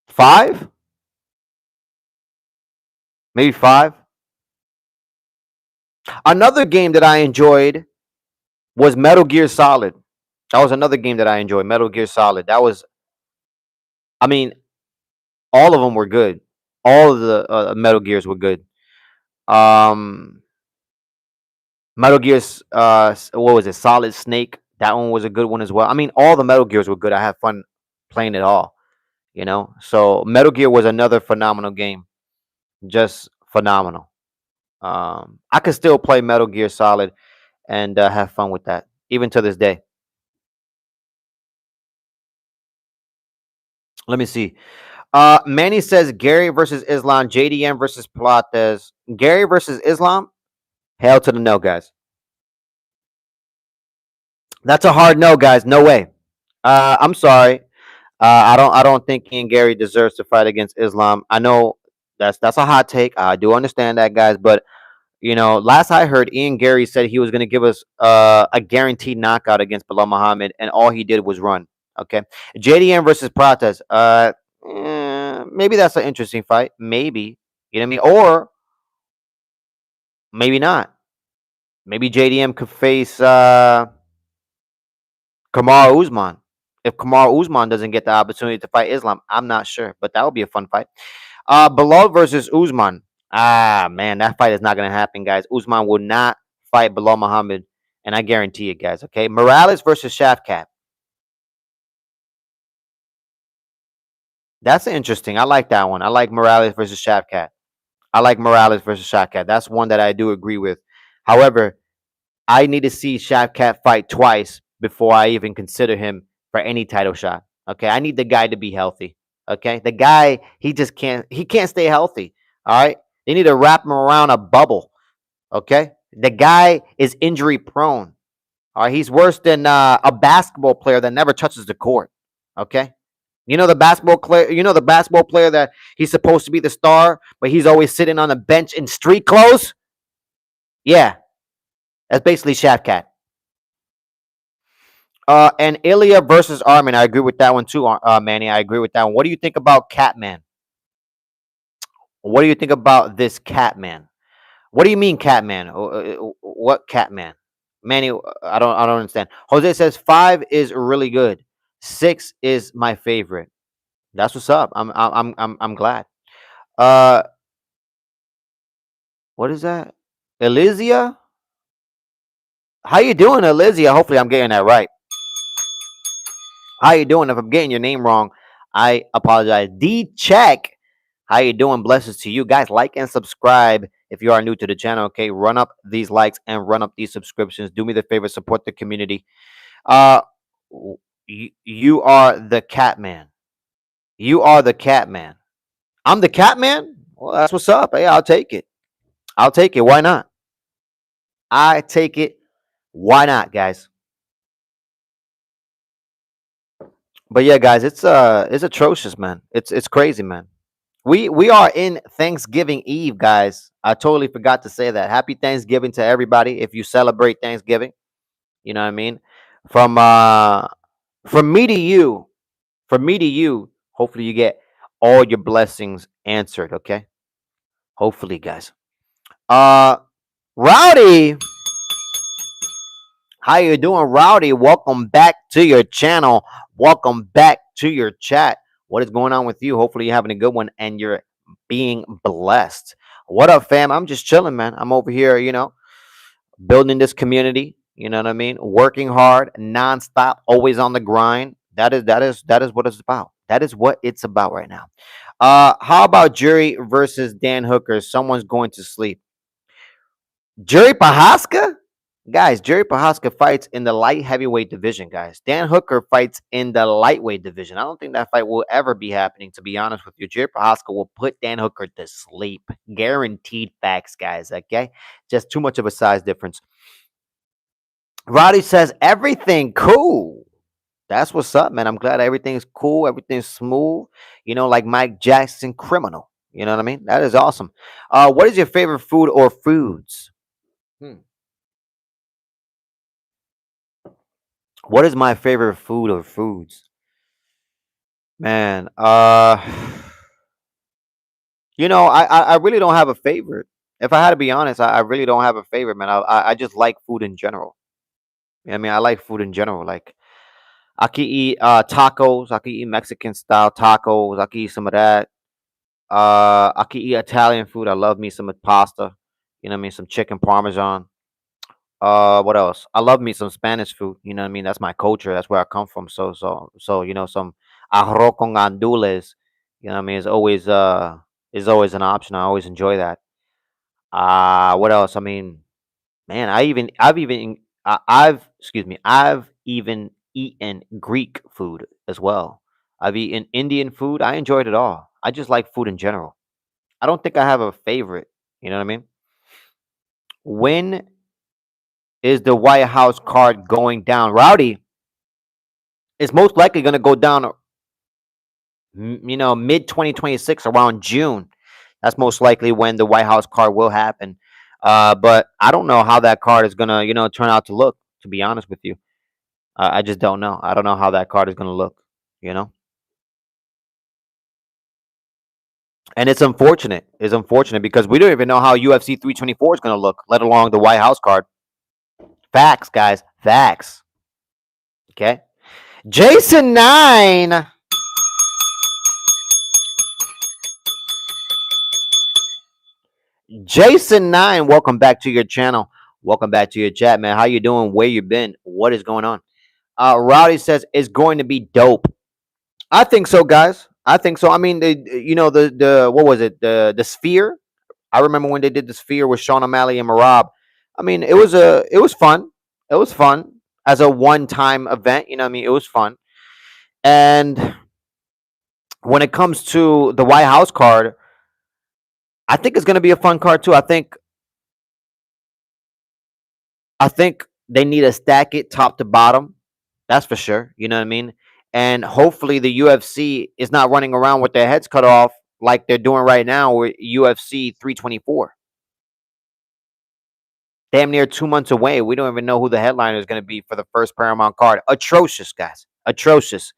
Five? Maybe five. Another game that I enjoyed was Metal Gear Solid. That was another game that I enjoyed. Metal Gear Solid. That was, I mean, all of them were good. All of the Metal Gears were good. Um, Metal Gears, what was it? Solid Snake. That one was a good one as well. I mean, all the Metal Gears were good. I had fun playing it all. So Metal Gear was another phenomenal game. Just phenomenal. I could still play Metal Gear Solid and have fun with that. even to this day. Let me see. Manny says Gary versus Islam, JDM versus Pilates. Gary versus Islam? Hell to the no, guys. That's a hard no, guys. No way. I'm sorry. I don't think Ian Gary deserves to fight against Islam. I know that's a hot take. I do understand that, guys, but last I heard, Ian Gary said he was going to give us a guaranteed knockout against Bilal Muhammad, and all he did was run. Okay, JDM versus Prates. Maybe that's an interesting fight. Maybe, you know what I mean, or maybe not. Maybe JDM could face Kamar Usman. If Kamar Usman doesn't get the opportunity to fight Islam, I'm not sure, but that would be a fun fight. Bilal versus Usman. Ah, man, that fight is not going to happen, guys. Usman will not fight Bilal Muhammad, and I guarantee it, guys. Okay, Morales versus Shafkat. That's interesting. I like that one. I like Morales versus Shafkat. I like Morales versus Shafkat. That's one that I do agree with. However, I need to see Shafkat fight twice before I even consider him for any title shot. Okay, I need the guy to be healthy. Okay, the guy he just can't. He can't stay healthy. All right, they need to wrap him around a bubble. Okay, the guy is injury prone. All right, he's worse than a basketball player that never touches the court. Okay, the basketball player. The basketball player that he's supposed to be the star, but he's always sitting on the bench in street clothes. Yeah, that's basically Shafkat. And Ilya versus Armin. I agree with that one too, Manny. I agree with that one. What do you think about Catman? What do you think about this Catman? What do you mean, Catman? What Catman? Manny, I don't understand. Jose says 5 is really good. 6 is my favorite. That's what's up. I'm glad. Uh, what is that? Elysia? How you doing, Elysia? Hopefully, I'm getting that right. How you doing? If I'm getting your name wrong, I apologize. D Check. How you doing? Blessings to you guys. Like and subscribe if you are new to the channel. Okay, run up these likes and run up these subscriptions. Do me the favor, support the community. Uh, you are the cat man. You are the cat man. I'm the cat man. Well, that's what's up. Hey, I'll take it. I'll take it. Why not? I take it. Why not, guys? But yeah, guys, it's atrocious, man. It's crazy, man. We are in Thanksgiving Eve, guys. I totally forgot to say that. Happy Thanksgiving to everybody if you celebrate Thanksgiving. You know what I mean? From uh from me to you, from me to you, hopefully you get all your blessings answered, okay? Hopefully, guys. Uh Rowdy, how you doing, Rowdy? Welcome back to your channel. Welcome back to your chat. What is going on with you? Hopefully you're having a good one and you're being blessed. What up, fam? I'm just chilling, man. I'm over here, building this community. You know what I mean? Working hard, nonstop, always on the grind. That is what it's about. That is what it's about right now. How about Jury versus Dan Hooker? Someone's going to sleep. Jury Pahaska? Guys, Jerry Prohaska fights in the light heavyweight division, guys. Dan Hooker fights in the lightweight division. I don't think that fight will ever be happening, to be honest with you. Jerry Prohaska will put Dan Hooker to sleep. Guaranteed facts, guys, okay? Just too much of a size difference. Roddy says, everything cool. That's what's up, man. I'm glad everything's cool, everything's smooth. Like Mike Jackson, criminal. You know what I mean? That is awesome. What is your favorite food or foods? Hmm. What is my favorite food or foods? Man, I really don't have a favorite. If I had to be honest, I really don't have a favorite, man. I just like food in general. I mean, I like food in general. Like I can eat tacos. I can eat Mexican style tacos. I can eat some of that. I can eat Italian food. I love me some pasta. You know what I mean? Some chicken parmesan. What else? I love me some Spanish food. You know what I mean? That's my culture. That's where I come from. So some arroz con gandules. You know what I mean? Is always an option. I always enjoy that. What else? I mean, man, I've excuse me, I've even eaten Greek food as well. I've eaten Indian food. I enjoyed it all. I just like food in general. I don't think I have a favorite. You know what I mean? When is the White House card going down? Rowdy is most likely going to go down, mid 2026, around June. That's most likely when the White House card will happen. But I don't know how that card is going to, turn out to look, to be honest with you. I just don't know. I don't know how that card is going to look, you know? And it's unfortunate. It's unfortunate because we don't even know how UFC 324 is going to look, let alone the White House card. Facts, guys. Facts. Okay. Jason 9. Jason 9, welcome back to your channel. Welcome back to your chat, man. How you doing? Where you been? What is going on? Rowdy says it's going to be dope. I think so, guys. I think so. I mean, the what was it? The Sphere. I remember when they did the Sphere with Sean O'Malley and Marab. I mean, it was fun. It was fun as a one-time event. You know what I mean? It was fun. And when it comes to the White House card, I think it's going to be a fun card too. I think they need to stack it top to bottom. That's for sure. You know what I mean? And hopefully the UFC is not running around with their heads cut off like they're doing right now with UFC 324. Damn near 2 months away. We don't even know who the headliner is going to be for the first Paramount card. Atrocious, guys. Atrocious.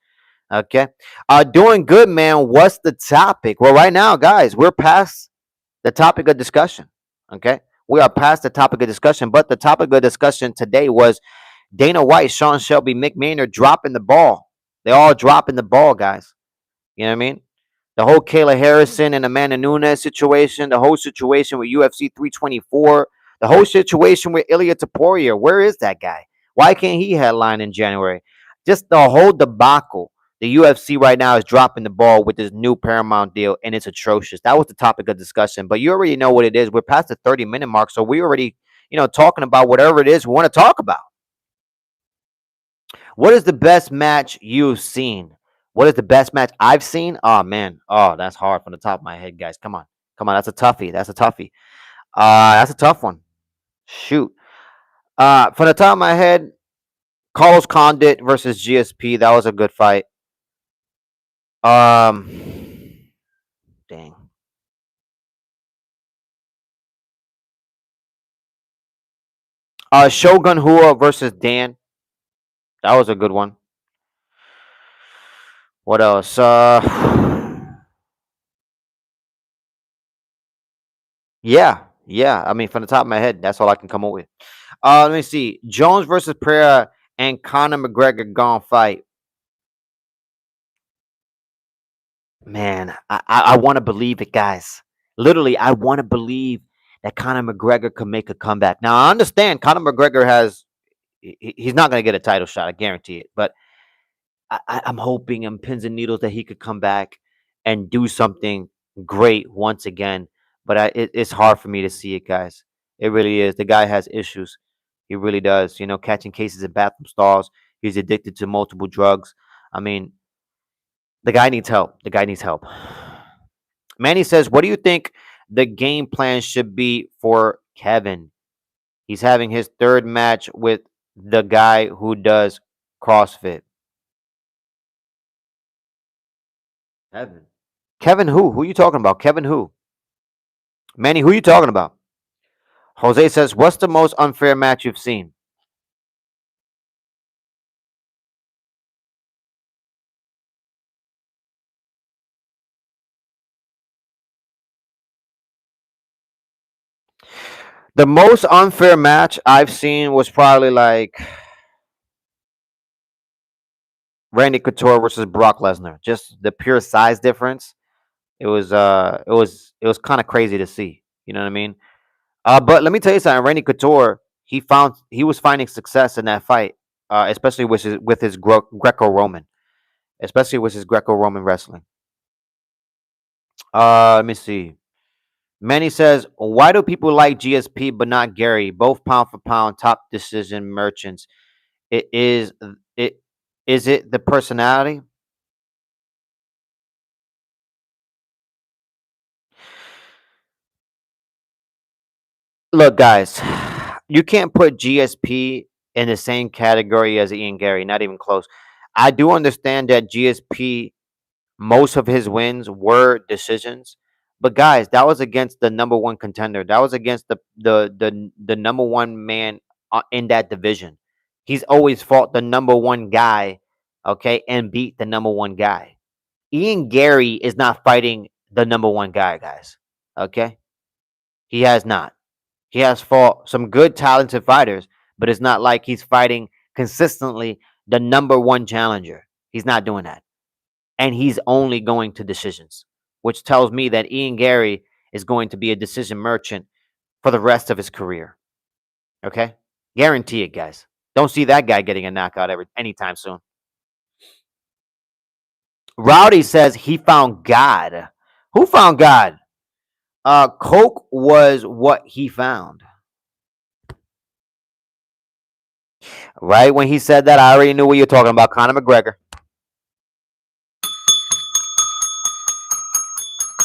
Okay. Doing good, man. What's the topic? Well, right now, guys, we're past the topic of discussion. Okay. We are past the topic of discussion, but the topic of discussion today was Dana White, Sean Shelby, Mick Maynard dropping the ball. They all dropping the ball, guys. You know what I mean? The whole Kayla Harrison and Amanda Nunes situation, the whole situation with UFC 324, the whole situation with Ilya Taporia. Where is that guy? Why can't he headline in January? Just the whole debacle. The UFC right now is dropping the ball with this new Paramount deal, and it's atrocious. That was the topic of discussion, but you already know what it is. We're past the 30-minute mark, so we already, talking about whatever it is we want to talk about. What is the best match you've seen? What is the best match I've seen? Oh man, oh that's hard from the top of my head, guys. Come on, come on. That's a toughie. That's a toughie. That's a tough one. Shoot. From the top of my head, Carlos Condit versus GSP. That was a good fight. Dang. Shogun Hua versus Dan. That was a good one. What else? Yeah. I mean, from the top of my head, that's all I can come up with. Let me see. Jones versus Pereira and Conor McGregor gone fight. Man, I want to believe it, guys. Literally, I want to believe that Conor McGregor could make a comeback. Now, I understand Conor McGregor he's not going to get a title shot. I guarantee it. But I'm hoping on pins and needles that he could come back and do something great once again. But it's hard for me to see it, guys. It really is. The guy has issues. He really does. Catching cases in bathroom stalls. He's addicted to multiple drugs. I mean, the guy needs help. The guy needs help. Manny says, what do you think the game plan should be for Kevin? He's having his third match with the guy who does CrossFit. Kevin. Kevin who? Who you talking about? Kevin who? Manny, who you talking about? Jose says, what's the most unfair match you've seen? The most unfair match I've seen was probably like Randy Couture versus Brock Lesnar. Just the pure size difference. It was kind of crazy to see. You know what I mean? But let me tell you something. Randy Couture, he was finding success in that fight, especially with his Greco-Roman, especially with his Greco-Roman wrestling. Let me see. Manny says, why do people like GSP but not Gary? Both pound for pound top decision merchants. It is it is it the personality? Look, guys, you can't put GSP in the same category as Ian Gary, not even close. I do understand that GSP, most of his wins were decisions, but guys, that was against the number one contender. That was against the number one man in that division. He's always fought the number one guy, okay, and beat the number one guy. Ian Gary is not fighting the number one guy, guys. Okay, he has not. He has fought some good, talented fighters, but it's not like he's fighting consistently the number one challenger. He's not doing that. And he's only going to decisions, which tells me that Ian Gary is going to be a decision merchant for the rest of his career. Okay? Guarantee it, guys. Don't see that guy getting a knockout anytime soon. Rowdy says he found God. Who found God? Coke was what he found. Right when he said that, I already knew what you're talking about. Conor McGregor.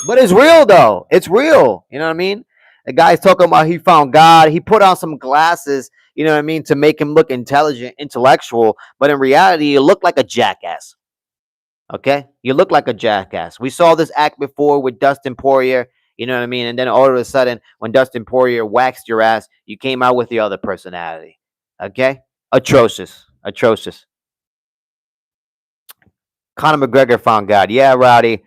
But it's real though. It's real. You know what I mean? The guy's talking about he found God. He put on some glasses, you know what I mean, to make him look intelligent, intellectual. But in reality, you look like a jackass. Okay? You look like a jackass. We saw this act before with Dustin Poirier, you know what I mean? And then all of a sudden, when Dustin Poirier waxed your ass, you came out with the other personality. Okay? Atrocious. Atrocious. Conor McGregor found God. Yeah, Rowdy.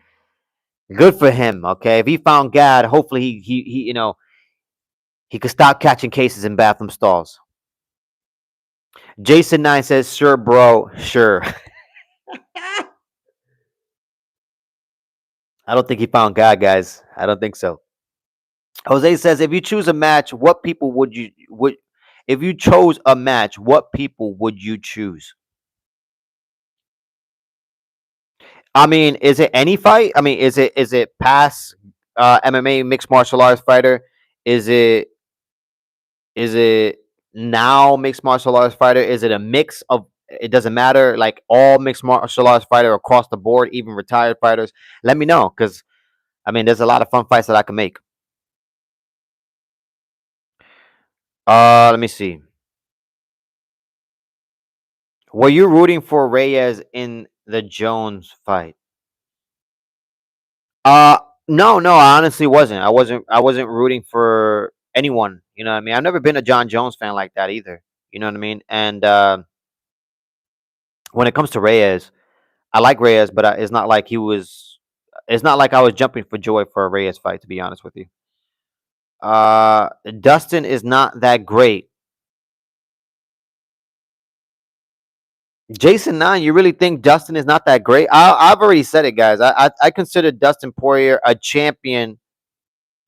Good for him. Okay. If he found God, hopefully he he could stop catching cases in bathroom stalls. Jason 9 says, sure, bro, sure. I don't think he found God, guys. I don't think so. Jose says, if you choose a match, what people would you would if you chose a match, what people would you choose? I mean, is it any fight? I mean, is it past MMA mixed martial arts fighter? Is it now mixed martial arts fighter? Is it a mix of? It doesn't matter. Like all mixed martial arts fighter across the board, even retired fighters. Let me know because I mean, there's a lot of fun fights that I can make. Let me see. Were you rooting for Reyes in the Jones fight? Uh, no, no. I honestly wasn't. I wasn't. I wasn't rooting for anyone. You know what I mean? I've never been a John Jones fan like that either. You know what I mean? And when it comes to Reyes, I like Reyes, but it's not like he was. It's not like I was jumping for joy for a Reyes fight. To be honest with you, Dustin is not that great. Jason Nine, you really think Dustin is not that great? I've already said it, guys. I consider Dustin Poirier a champion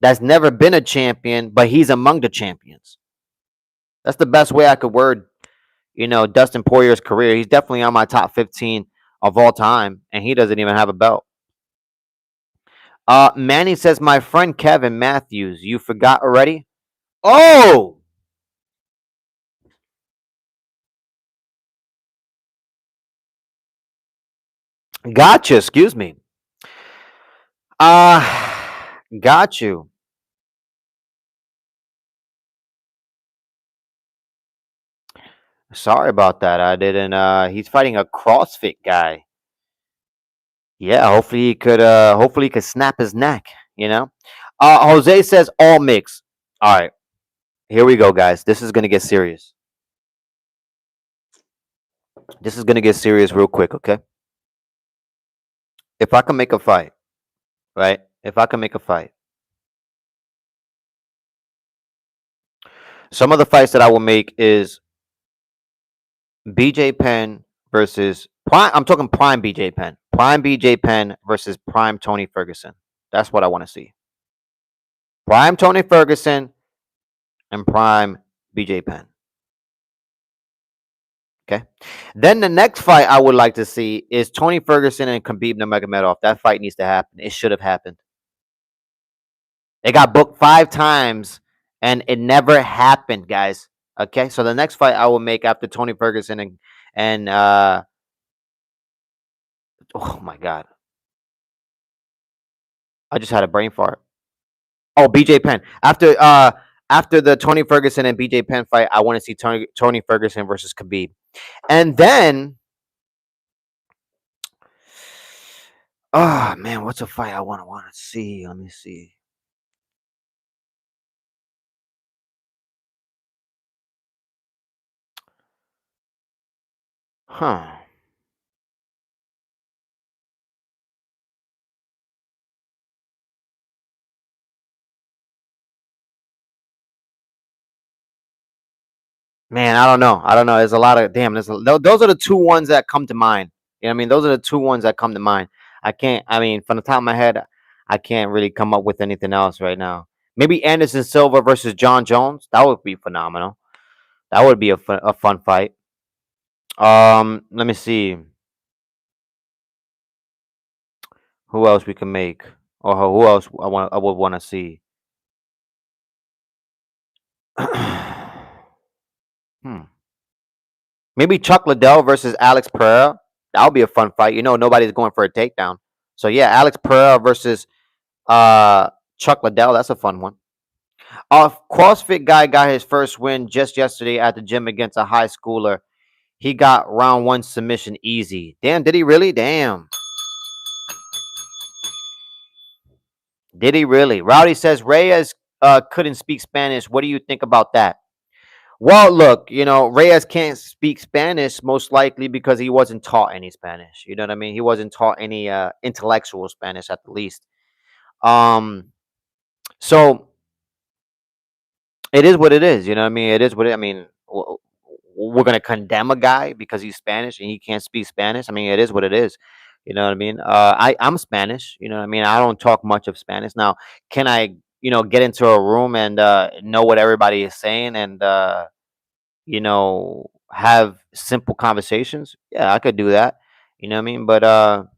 that's never been a champion, but he's among the champions. That's the best way I could word, Dustin Poirier's career. He's definitely on my top 15 of all time, and he doesn't even have a belt. Manny says, my friend Kevin Matthews, you forgot already? Oh, gotcha. Excuse me. Uh, got you. Sorry about that. I didn't. He's fighting a CrossFit guy. Yeah, hopefully he could snap his neck, you know. Jose says all mix. All right, here we go, guys. This is gonna get serious. This is gonna get serious real quick, okay? If I can make a fight, right? If I can make a fight, some of the fights that I will make is BJ Penn versus Prime. I'm talking Prime BJ Penn. Prime BJ Penn versus Prime Tony Ferguson. That's what I want to see. Prime Tony Ferguson and Prime BJ Penn. Okay. Then the next fight I would like to see is Tony Ferguson and Khabib Nurmagomedov. That fight needs to happen. It should have happened. It got booked 5 times and it never happened, guys. Okay, so the next fight I will make after Tony Ferguson and oh my god, I just had a brain fart. Oh, BJ Penn. After the Tony Ferguson and BJ Penn fight, I want to see Tony Ferguson versus Khabib. And then oh man, what's a fight I want to see? Let me see. Huh. Man, I don't know. I don't know. There's a lot of damn. Those are the two ones that come to mind. You know what I mean? Those are the two ones that come to mind. I can't. I mean, from the top of my head, I can't really come up with anything else right now. Maybe Anderson Silva versus John Jones. That would be phenomenal. That would be a fun fight. Let me see who else we can make, or who else I would want to see. hmm. Maybe Chuck Liddell versus Alex Pereira. That would be a fun fight. You know, nobody's going for a takedown. So yeah, Alex Pereira versus uh Chuck Liddell. That's a fun one. CrossFit guy got his first win just yesterday at the gym against a high schooler. He got round one submission easy. Damn, did he really? Damn. Did he really? Rowdy says Reyes couldn't speak Spanish. What do you think about that? Well, look, you know, Reyes can't speak Spanish most likely because he wasn't taught any Spanish. You know what I mean? He wasn't taught any intellectual Spanish at the least. Um, so it is what it is. You know what I mean? It is what it. I mean, we're gonna condemn a guy because he's Spanish and he can't speak Spanish. I mean, it is what it is. You know what I mean? I'm Spanish. You know what I mean? I don't talk much of Spanish now. Can I, get into a room and know what everybody is saying and have simple conversations? Yeah, I could do that. You know what I mean? But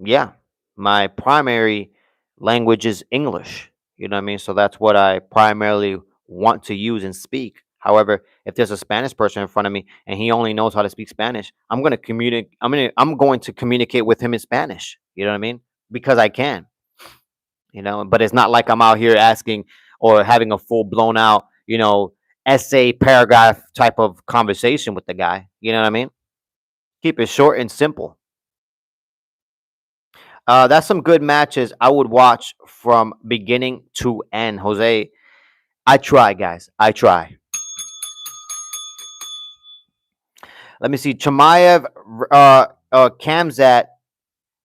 yeah, my primary language is English. You know what I mean? So that's what I primarily want to use and speak. However, if there's a Spanish person in front of me and he only knows how to speak Spanish, I'm going to communicate. I'm going to communicate with him in Spanish. You know what I mean? Because I can. But it's not like I'm out here asking or having a full blown out, essay paragraph type of conversation with the guy. You know what I mean? Keep it short and simple. That's some good matches I would watch from beginning to end. Jose, I try, guys. I try. Let me see. Chimaev, Kamzat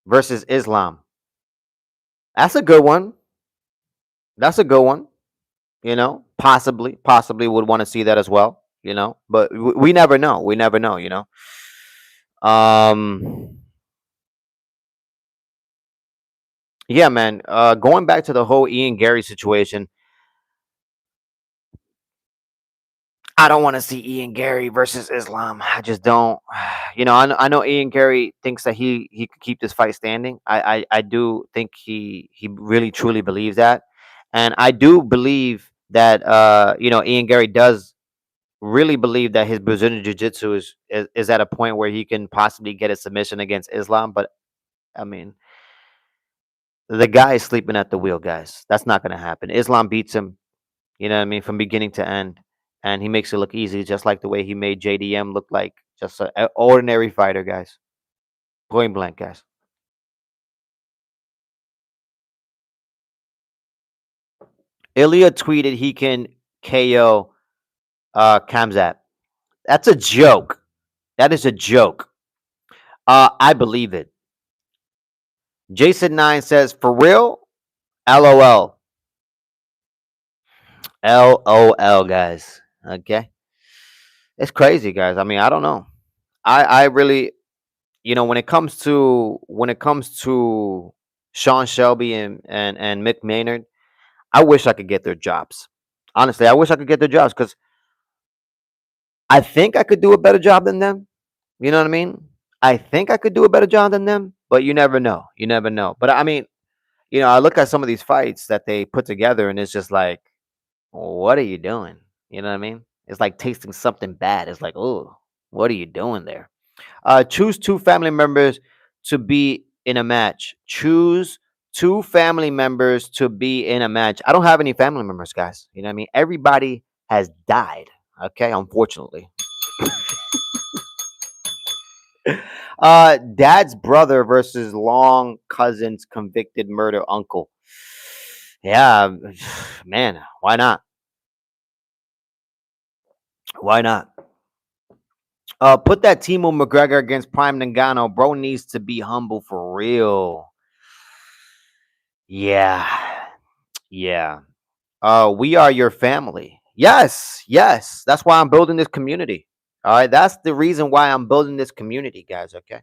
versus Islam. That's a good one. That's a good one. Possibly would want to see that as well. But we never know. We never know. Um, yeah, man. Going back to the whole Ian Gary situation, I don't want to see Ian Gary versus Islam. I just don't. I know Ian Gary thinks that he could keep this fight standing. I do think he really truly believes that, and I do believe that Ian Gary does really believe that his Brazilian Jiu Jitsu is at a point where he can possibly get a submission against Islam. But I mean, the guy is sleeping at the wheel, guys. That's not going to happen. Islam beats him. You know what I mean? From beginning to end. And he makes it look easy, just like the way he made JDM look like just an ordinary fighter, guys. Point blank, guys. Ilya tweeted he can KO Kamzat. That's a joke. That is a joke. I believe it. Jason9 says, for real? LOL. LOL, guys. Okay. It's crazy, guys. I mean, I don't know. I really, when it comes to Sean Shelby and Mick Maynard, I wish I could get their jobs. Honestly, I wish I could get their jobs because I think I could do a better job than them. You know what I mean? I think I could do a better job than them, but you never know. You never know. But I mean, I look at some of these fights that they put together, and it's just like, what are you doing? You know what I mean? It's like tasting something bad. It's like, oh, what are you doing there? Choose two family members to be in a match. Choose two family members to be in a match. I don't have any family members, guys. You know what I mean? Everybody has died. Okay, unfortunately. Dad's brother versus long cousin's convicted murder uncle. Yeah, man, why not? Why not? Put that Timo McGregor against Prime Ngannou. Bro needs to be humble for real. Yeah, yeah. We are your family. Yes, yes. That's why I'm building this community. All right, that's the reason why I'm building this community, guys. Okay,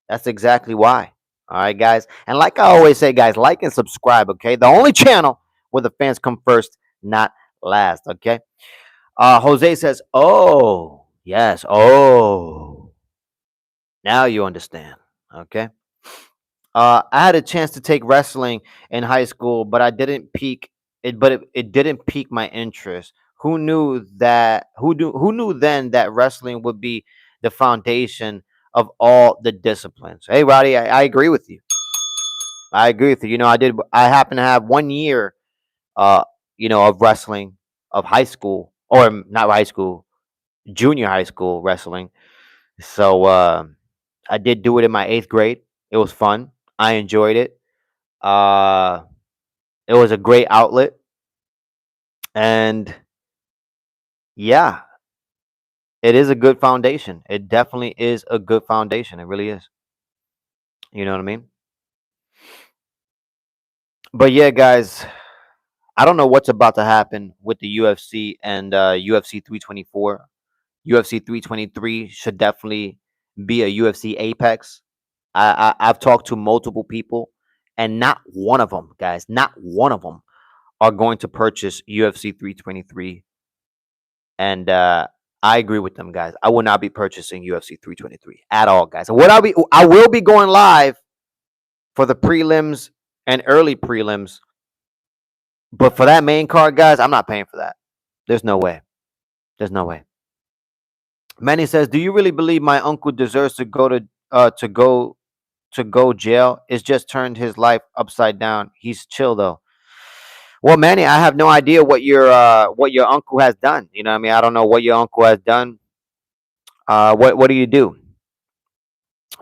that's exactly why. All right, guys. And like I always say, guys, like and subscribe. Okay, the only channel where the fans come first, not last. Okay. Jose says, "Oh, yes. Oh, now you understand." Okay. I had a chance to take wrestling in high school, but I didn't peak it. But it didn't pique my interest. Who knew that? Who knew then that wrestling would be the foundation of all the disciplines? Hey, Roddy, I agree with you. I agree with you. You know, I did. I happen to have 1 year, uh, of wrestling of high school, or not high school, junior high school wrestling. So I did do it in my 8th grade. It was fun. I enjoyed it. Uh, it was a great outlet, and yeah, it is a good foundation. It definitely is a good foundation. It really is. You know what I mean? But yeah, guys, I don't know what's about to happen with the UFC and UFC 324. UFC 323 should definitely be a UFC Apex. I've talked to multiple people, and not one of them, guys, not one of them are going to purchase UFC 323. And I agree with them, guys. I will not be purchasing UFC 323 at all, guys. I will be going live for the prelims and early prelims, but for that main card, guys, I'm not paying for that. There's no way. There's no way. Manny says, "Do you really believe my uncle deserves to go to go jail? It's just turned his life upside down. He's chill though." Well, Manny, I have no idea what your uncle has done. You know what I mean? I don't know what your uncle has done. What do you do?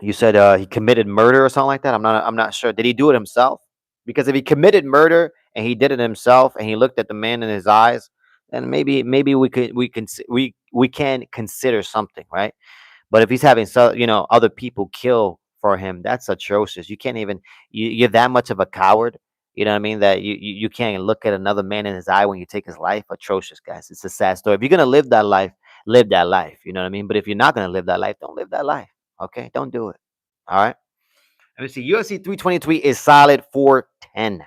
You said he committed murder or something like that. I'm not sure. Did he do it himself? Because if he committed murder and he did it himself and he looked at the man in his eyes, then maybe we can consider something, right? But if he's having other people kill for him, that's atrocious. You can't even you're that much of a coward. You know what I mean? That you can't look at another man in his eye when you take his life. Atrocious, guys. It's a sad story. If you're gonna live that life. You know what I mean? But if you're not gonna live that life, don't live that life. Okay? Don't do it. All right. Let me see. UFC 323 is solid 410.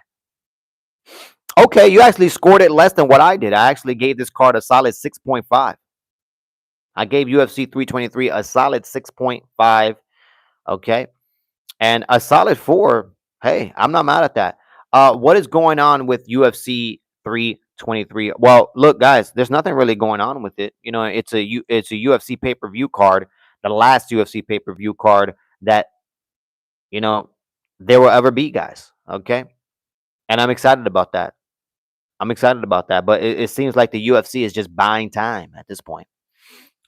Okay, you actually scored it less than what I did. I actually gave this card a solid 6.5. I gave UFC 323 a solid 6.5. Okay. And a solid 4. Hey, I'm not mad at that. What is going on with UFC 323? Well, look, guys, there's nothing really going on with it. You know, it's a UFC pay-per-view card, the last UFC pay-per-view card that you know there will ever be, guys. Okay. And I'm excited about that. I'm excited about that. But it seems like the UFC is just buying time at this point.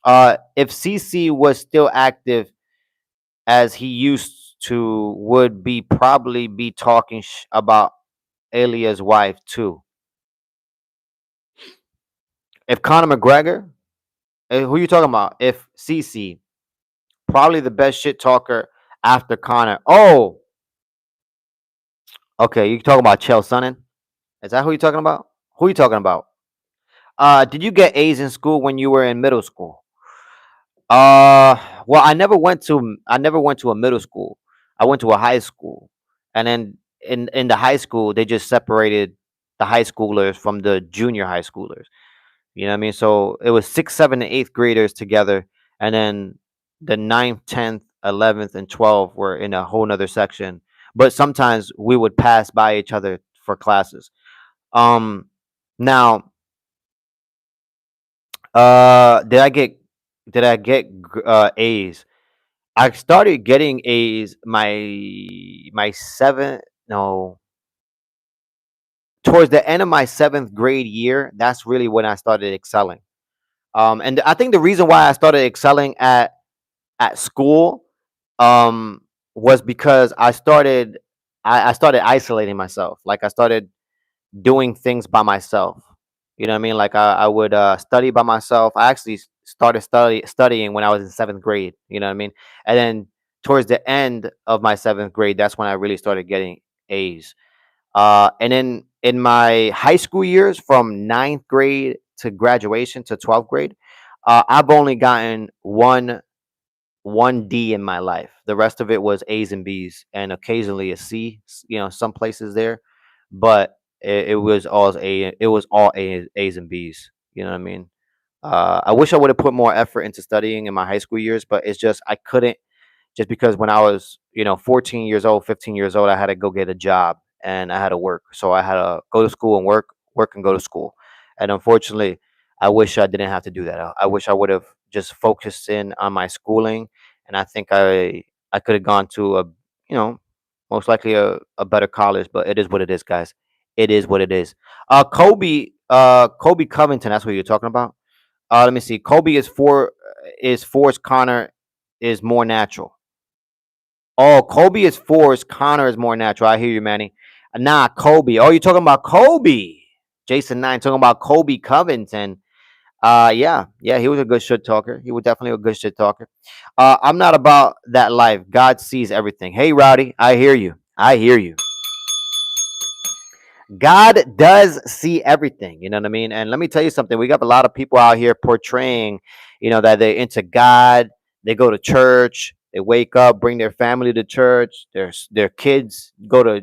If CC was still active as he used to, would be probably be talking about Alia's wife too. If Conor McGregor, who you talking about? If CC, probably the best shit talker after Conor. Oh, okay. You talking about Chael Sonnen? Is that who you talking about? Who you talking about? Did you get A's in school when you were in middle school? Uh, well, I never went to a middle school. I went to a high school, and then in the high school they just separated the high schoolers from the junior high schoolers. You know what I mean? So it was sixth, seventh, and eighth graders together, and then the ninth, 10th, 11th, and 12th were in a whole nother section. But sometimes we would pass by each other for classes. Um, now Did I get A's? I started getting A's my seventh no towards the end of my seventh grade year. That's really when I started excelling. And I think the reason why I started excelling at school um was because I started isolating myself. Like I started doing things by myself. You know what I mean? Like I would study by myself. I actually started studying when I was in seventh grade. You know what I mean? And then towards the end of my seventh grade, that's when I really started getting A's. And then in my high school years, from ninth grade to graduation to 12th grade, I've only gotten one D in my life. The rest of it was A's and B's, and occasionally a C. You know, some places there, but it was all A. It was all A's and B's. You know what I mean? I wish I would have put more effort into studying in my high school years, but it's just I couldn't, just because when I was, 14 years old, 15 years old, I had to go get a job and I had to work. So I had to go to school and work and go to school. And unfortunately, I wish I didn't have to do that. I wish I would have just focused in on my schooling, and I think I could have gone to a, you know, most likely a better college, but it is what it is, guys. It is what it is. Kobe Covington, that's what you're talking about. Let me see. Kobe is Forrest Connor is more natural. Oh, Kobe is Forrest. Connor is more natural. I hear you, Manny. Nah, Kobe. Oh, you're talking about Kobe. Jason Nine talking about Kobe Covington. Yeah, he was a good shit talker. He was definitely a good shit talker. I'm not about that life. God sees everything. Hey, Rowdy, I hear you. I hear you. God does see everything. You know what I mean? And let me tell you something. We got a lot of people out here portraying, that they're into God. They go to church. They wake up, bring their family to church. Their kids go to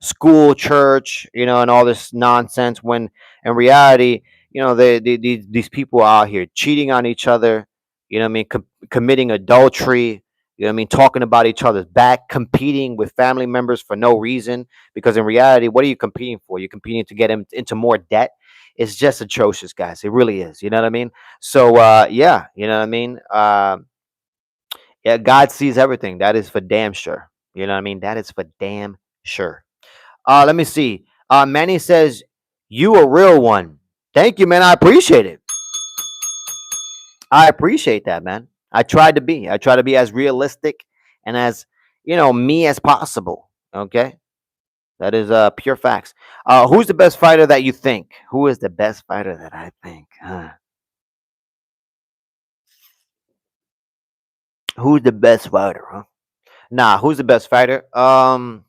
school, church, and all this nonsense. When in reality, these people are out here cheating on each other. You know what I mean? Committing adultery. You know what I mean? Talking about each other's back, competing with family members for no reason, because in reality, what are you competing for? You're competing to get him into more debt. It's just atrocious, guys. It really is. You know what I mean? So yeah, you know what I mean? Yeah, God sees everything. That is for damn sure. You know what I mean? That is for damn sure. Let me see. Manny says, you a real one. Thank you, man. I appreciate it. I appreciate that, man. I tried to be. I try to be as realistic and as, me as possible. Okay? That is pure facts. Who's the best fighter that you think? Who is the best fighter that I think? Who's the best fighter? Huh? Nah, who's the best fighter? Oh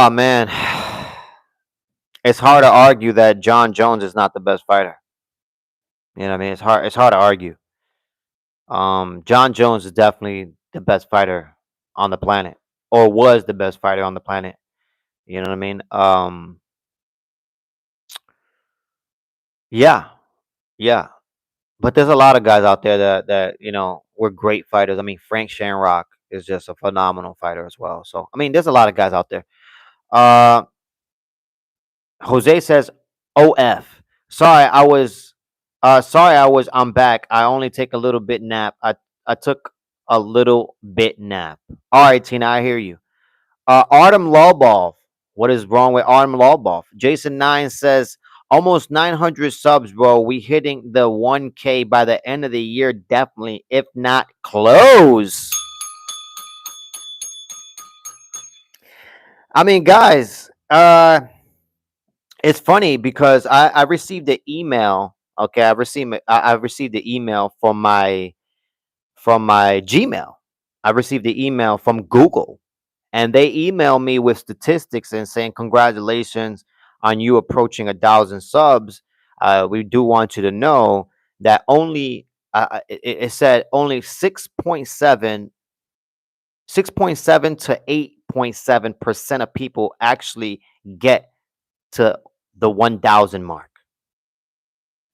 man, it's hard to argue that John Jones is not the best fighter. You know what I mean? It's hard. It's hard to argue. John Jones is definitely the best fighter on the planet, or was the best fighter on the planet. You know what I mean? Yeah, yeah. But there's a lot of guys out there that were great fighters. I mean, Frank Shamrock is just a phenomenal fighter as well. So I mean, there's a lot of guys out there. Uh, Jose says, "OF, sorry, I was. I'm back. I only take a little bit nap. I took a little bit nap. All right, Tina, I hear you. Artem Lobov. What is wrong with Artem Lobov? Jason Nine says almost 900 subs, bro. We hitting the 1K by the end of the year, definitely, if not close. I mean, guys, it's funny because I received the email. Okay, I received the email from my Gmail. I received the email from Google, and they emailed me with statistics and saying congratulations on you approaching 1,000 subs. We do want you to know that only it said only 6.7 to 8.7% of people actually get to the 1,000 mark.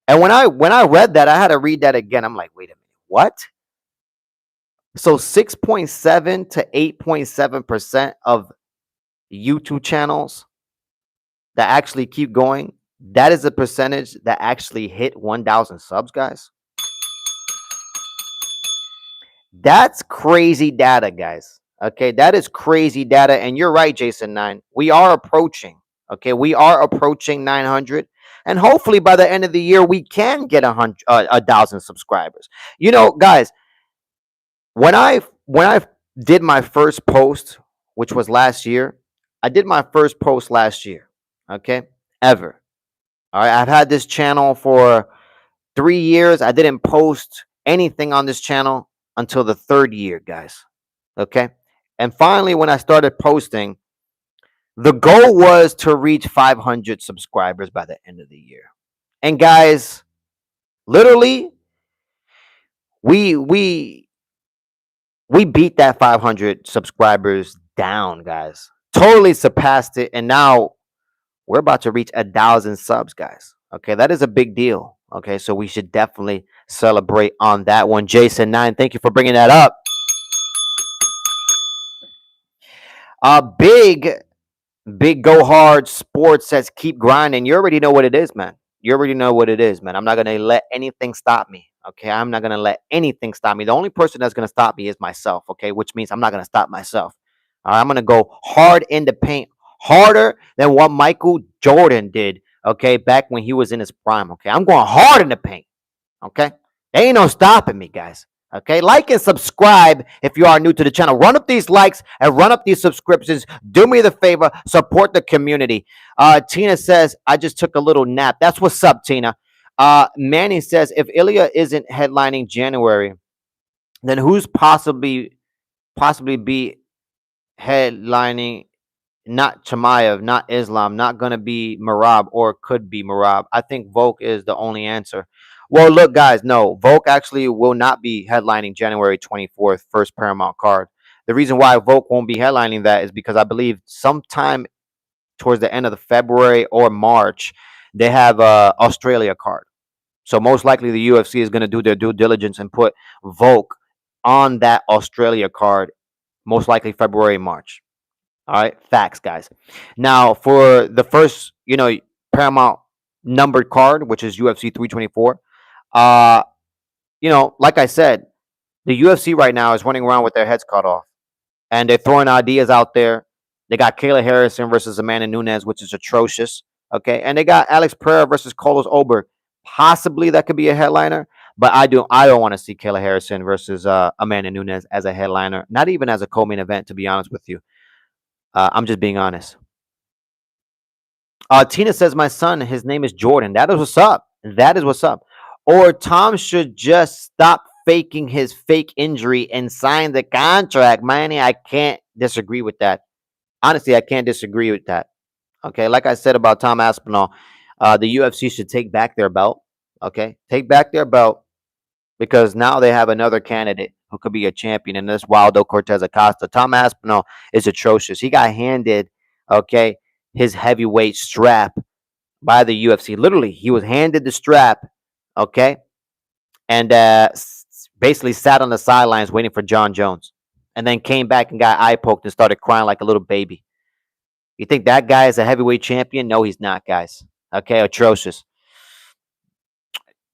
And when I read that, I had to read that again. I'm like, wait a minute, what? So 6.7 to 8.7% of YouTube channels that actually keep going, that is a percentage that actually hit 1,000 subs, guys. That's crazy data, guys. Okay, that is crazy data. And you're right, Jason 9. We are approaching. Okay, we are approaching 900. And hopefully by the end of the year, we can get 1,000 subscribers. You know, guys, when I did my first post, which was last year, I did my first post last year. Okay, ever. All right, I've had this channel for 3 years. I didn't post anything on this channel until the third year, guys. Okay. And finally, when I started posting, the goal was to reach 500 subscribers by the end of the year. And guys, literally, we we we beat that 500 subscribers down, guys. Totally surpassed it, and now we're about to reach 1,000 subs, guys. Okay, that is a big deal. Okay, so we should definitely celebrate on that one. Jason 9, thank you for bringing that up. Big Go Hard Sports says keep grinding. You already know what it is, man. You already know what it is, man. I'm not gonna let anything stop me. Okay, I'm not gonna let anything stop me. The only person that's gonna stop me is myself. Okay, which means I'm not gonna stop myself. All right, I'm gonna go hard in the paint, harder than what Michael Jordan did. Okay, back when he was in his prime. Okay, I'm going hard in the paint. Okay, there ain't no stopping me, guys. Okay, like and subscribe if you are new to the channel. Run up these likes and run up these subscriptions. Do me the favor, support the community. Tina says, I just took a little nap. That's what's up, Tina. Manny says, if Ilya isn't headlining January, then who's possibly be headlining? Not Chimaev, not Islam, not gonna be Marab, or could be Marab. I think Volk is the only answer. Well, look, guys, no, Volk actually will not be headlining January 24th, first Paramount card. The reason why Volk won't be headlining that is because I believe sometime towards the end of the February or March, they have a Australia card. So most likely the UFC is going to do their due diligence and put Volk on that Australia card, most likely February, March. All right, facts, guys. Now for the first, Paramount numbered card, which is UFC 324. Uh, like I said, the UFC right now is running around with their heads cut off, and they're throwing ideas out there. They got Kayla Harrison versus Amanda Nunes, which is atrocious. Okay, and they got Alex Pereira versus Carlos Ober. Possibly that could be a headliner, but I don't want to see Kayla Harrison versus Amanda Nunes as a headliner, not even as a co-main event, to be honest with you. I'm just being honest. Tina says, my son, his name is Jordan. That is what's up. That is what's up. Or Tom should just stop faking his fake injury and sign the contract. Manny, I can't disagree with that. Honestly, I can't disagree with that. Okay, like I said about Tom Aspinall, the UFC should take back their belt. Okay, take back their belt because now they have another candidate who could be a champion, and this Waldo Cortez Acosta. Tom Aspinall is atrocious. He got handed, okay, his heavyweight strap by the UFC. Literally, he was handed the strap, okay, and basically sat on the sidelines waiting for John Jones, and then came back and got eye poked and started crying like a little baby. You think that guy is a heavyweight champion? No, he's not, guys. Okay, atrocious.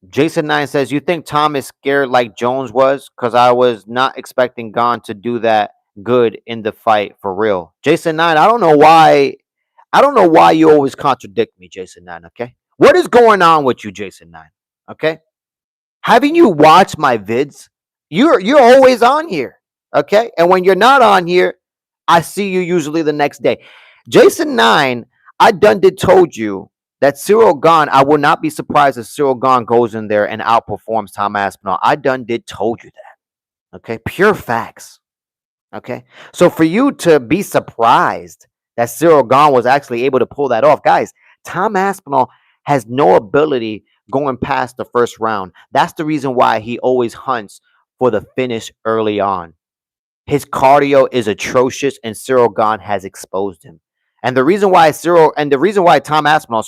Jason 9 says, you think Tom is scared like Jones was? Because I was not expecting Gon to do that good in the fight for real. Jason 9, I don't know why. I don't know why you always contradict me, Jason 9, okay? What is going on with you, Jason 9? Okay? Haven't you watched my vids? You're always on here. Okay? And when you're not on here, I see you usually the next day. Jason 9, I done did told you that Ciryl Gane, I will not be surprised if Ciryl Gane goes in there and outperforms Tom Aspinall. I done did told you that. Okay? Pure facts. Okay? So for you to be surprised that Ciryl Gane was actually able to pull that off, guys, Tom Aspinall has no ability going past the first round. That's the reason why he always hunts for the finish early on. His cardio is atrocious, and Ciryl Gane has exposed him. And the reason why Tom Aspinall,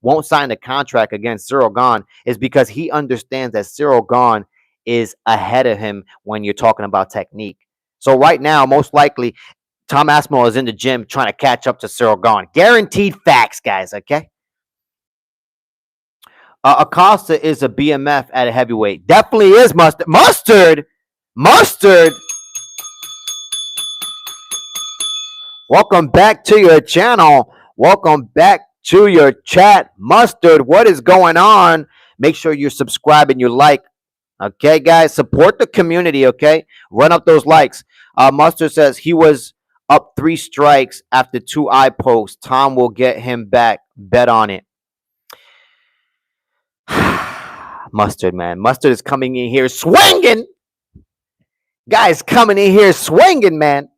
won't sign the contract against Ciryl Gane is because he understands that Ciryl Gane is ahead of him when you're talking about technique. So right now, most likely, Tom Aspinall is in the gym trying to catch up to Cyril Gahn. Guaranteed facts, guys. Okay. Acosta is a BMF at a heavyweight. Definitely is Mustard. Mustard. Welcome back to your channel. Welcome back to your chat. Mustard, what is going on? Make sure you subscribe and you like. Okay, guys, support the community. Okay, run up those likes. Mustard says he was up 3 strikes after 2 eye pokes. Tom will get him back. Bet on it. Mustard, man. Mustard is coming in here swinging. Guys, coming in here swinging, man.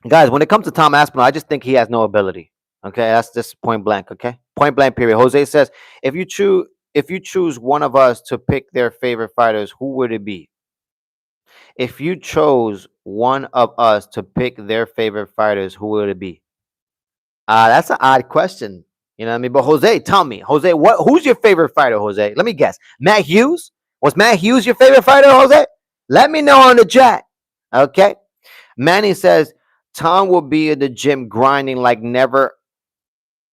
Guys, when it comes to Tom Aspinall, I just think he has no ability. Okay, that's just point blank. Okay, point blank. Period. Jose says, if you choose one of us to pick their favorite fighters, who would it be? If you chose one of us to pick their favorite fighters, who would it be? That's an odd question. You know what I mean? But Jose, tell me, Jose, who's your favorite fighter, Jose? Let me guess. Matt Hughes? Was Matt Hughes your favorite fighter, Jose? Let me know on the chat. Okay. Manny says Tom will be in the gym grinding like never,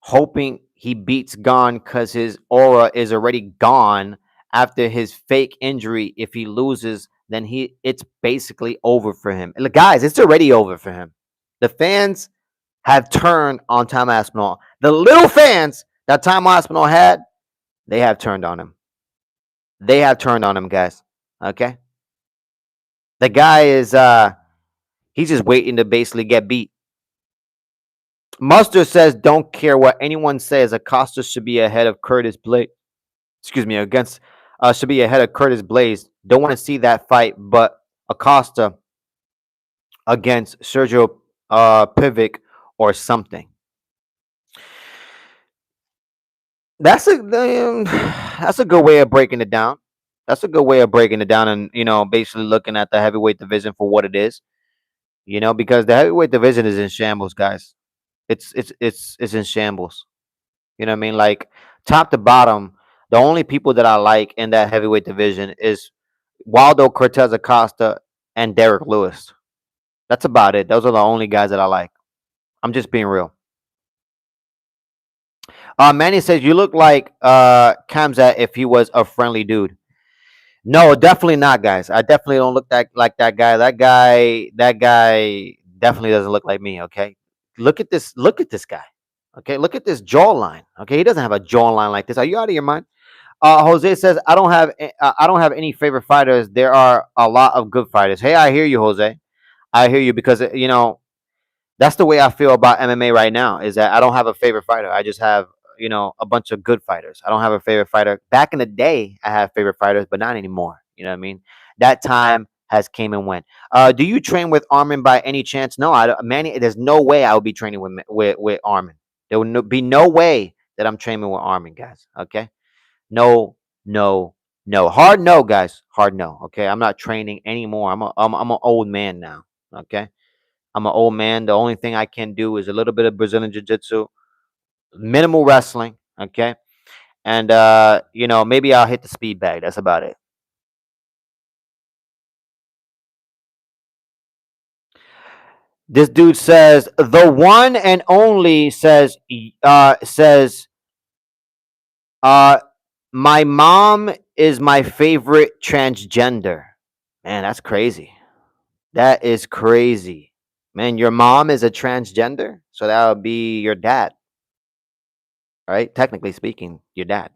hoping he beats Gahn because his aura is already gone after his fake injury. If he loses, then it's basically over for him. And guys, it's already over for him. The fans have turned on Tom Aspinall. The little fans that Tom Aspinall had, they have turned on him. They have turned on him, guys. Okay? The guy is he's just waiting to basically get beat. Mustard says, don't care what anyone says. Acosta should be ahead of Curtis Blades. Excuse me, should be ahead of Curtis Blades. Don't want to see that fight, but Acosta against Sergio Pivic or something. That's a good way of breaking it down. That's a good way of breaking it down, and basically looking at the heavyweight division for what it is. Because the heavyweight division is in shambles, guys. It's in shambles. You know what I mean? Like top to bottom, the only people that I like in that heavyweight division is Waldo Cortez Acosta and Derek Lewis. That's about it. Those are the only guys that I like. I'm just being real. Manny says you look like Khamzat if he was a friendly dude. No, definitely not, guys. I definitely don't look like that guy. That guy definitely doesn't look like me. Okay, look at this. Look at this guy. Okay, look at this jawline. Okay, he doesn't have a jawline like this. Are you out of your mind? Jose says I don't have any favorite fighters. There are a lot of good fighters. Hey, I hear you, Jose. I hear you because that's the way I feel about MMA right now. Is that I don't have a favorite fighter. I just have a bunch of good fighters. I don't have a favorite fighter. Back in the day, I had favorite fighters, but not anymore. You know what I mean? That time has came and went. Do you train with Armin by any chance? No, Manny. There's no way I would be training with Armin. There would be no way that I'm training with Armin, guys. Okay, no, no, no. Hard no, guys. Hard no. Okay, I'm not training anymore. I'm an old man now. Okay, I'm an old man. The only thing I can do is a little bit of Brazilian Jiu-Jitsu, minimal wrestling, okay? And maybe I'll hit the speed bag. That's about it. This dude says the one and only says my mom is my favorite transgender. Man, that's crazy. That is crazy. Man, your mom is a transgender? So that would be your dad. Right? Technically speaking, your dad.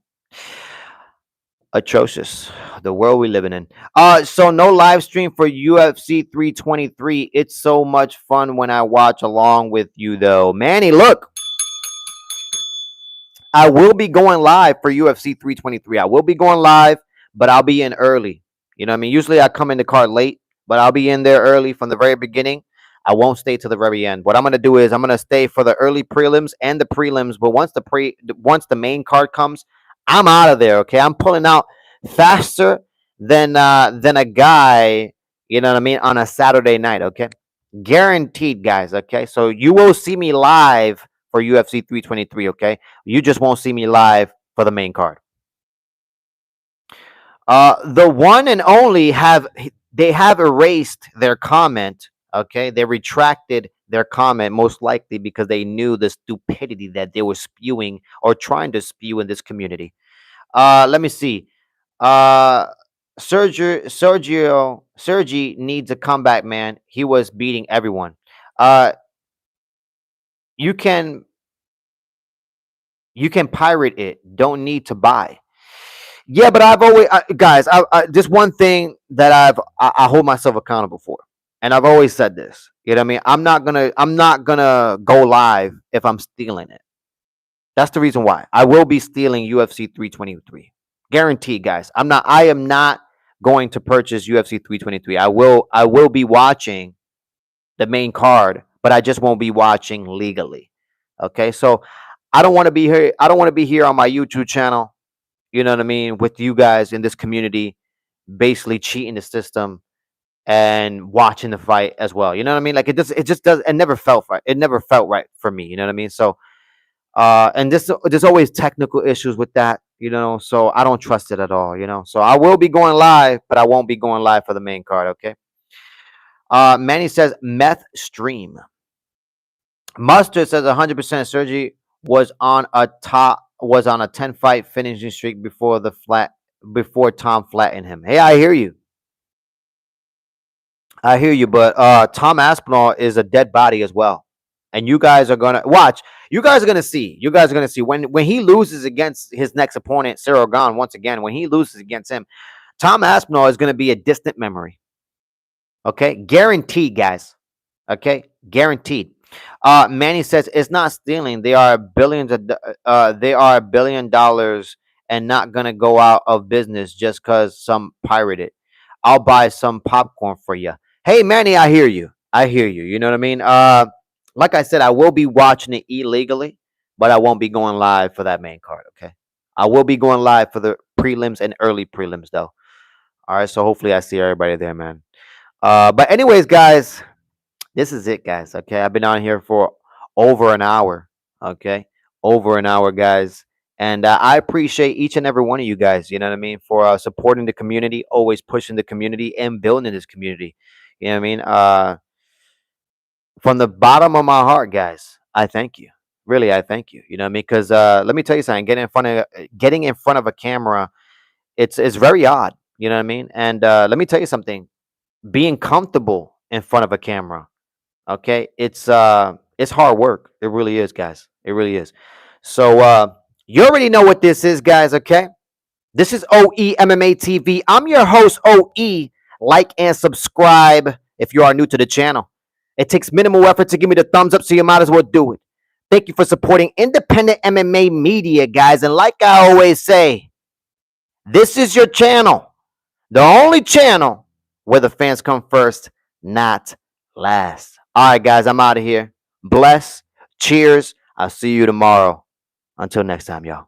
Atrocious, the world we living in. So no live stream for UFC 323. It's so much fun when I watch along with you, though. Manny, look, I will be going live for UFC 323. I will be going live, but I'll be in early. You know what I mean? Usually I come in the card late, but I'll be in there early from the very beginning. I won't stay to the very end. What I'm gonna do is I'm gonna stay for the early prelims and the prelims. But once the main card comes, I'm out of there. Okay, I'm pulling out faster than a guy. You know what I mean, on a Saturday night. Okay, guaranteed, guys. Okay, so you will see me live for UFC 323. Okay, you just won't see me live for the main card. The one and only have erased their comment Okay, they retracted their comment most likely because they knew the stupidity that they were spewing or trying to spew in this community. Let me see. Uh, Sergi needs a comeback, man. He was beating everyone. Uh, you can you can pirate it. Don't need to buy. Yeah, but I've always guys. This one thing that I hold myself accountable for, and I've always said this. You know what I mean? I'm not gonna go live if I'm stealing it. That's the reason why I will be stealing UFC 323. Guaranteed, guys. I am not going to purchase UFC 323. I will be watching the main card, but I just won't be watching legally. Okay, so I don't want to be here. I don't want to be here on my YouTube channel. You know what I mean? With you guys in this community, basically cheating the system and watching the fight as well. You know what I mean? Like it just does. It never felt right. It never felt right for me. You know what I mean? So and there's always technical issues with that, you know, so I don't trust it at all, you know. So I will be going live, but I won't be going live for the main card, okay? Manny says meth stream. Mustard says 100% Sergi was on a 10 fight finishing streak before Tom flattened him. Hey, I hear you, but Tom Aspinall is a dead body as well. And you guys are gonna watch. You guys are gonna see. You guys are gonna see when he loses against his next opponent, Cyril Gahn, once again. When he loses against him, Tom Aspinall is gonna be a distant memory. Okay, guaranteed, guys. Okay, guaranteed. Manny says it's not stealing. They are $1 billion and not gonna go out of business just cause some pirated. I'll buy some popcorn for you. Hey, Manny, I hear you. I hear you. You know what I mean? Like I said, I will be watching it illegally, but I won't be going live for that main card. Okay, I will be going live for the prelims and early prelims though. All right, so hopefully I see everybody there, man. But anyways, guys, this is it, guys. Okay, I've been on here for over an hour. Okay, over an hour, guys, and I appreciate each and every one of you guys. You know what I mean, for supporting the community, always pushing the community and building this community. You know what I mean? From the bottom of my heart, guys, I thank you. Really, I thank you. You know what I mean? Because let me tell you something. Getting in front of a camera, it's very odd. You know what I mean? And let me tell you something. Being comfortable in front of a camera, okay, it's hard work. It really is, guys. It really is. So you already know what this is, guys. Okay, this is OE MMA TV. I'm your host, OE. Like and subscribe if you are new to the channel. It takes minimal effort to give me the thumbs up, so you might as well do it. Thank you for supporting independent MMA media, guys. And like I always say, this is your channel, the only channel where the fans come first, not last. All right, guys, I'm out of here. Bless. Cheers. I'll see you tomorrow. Until next time, y'all.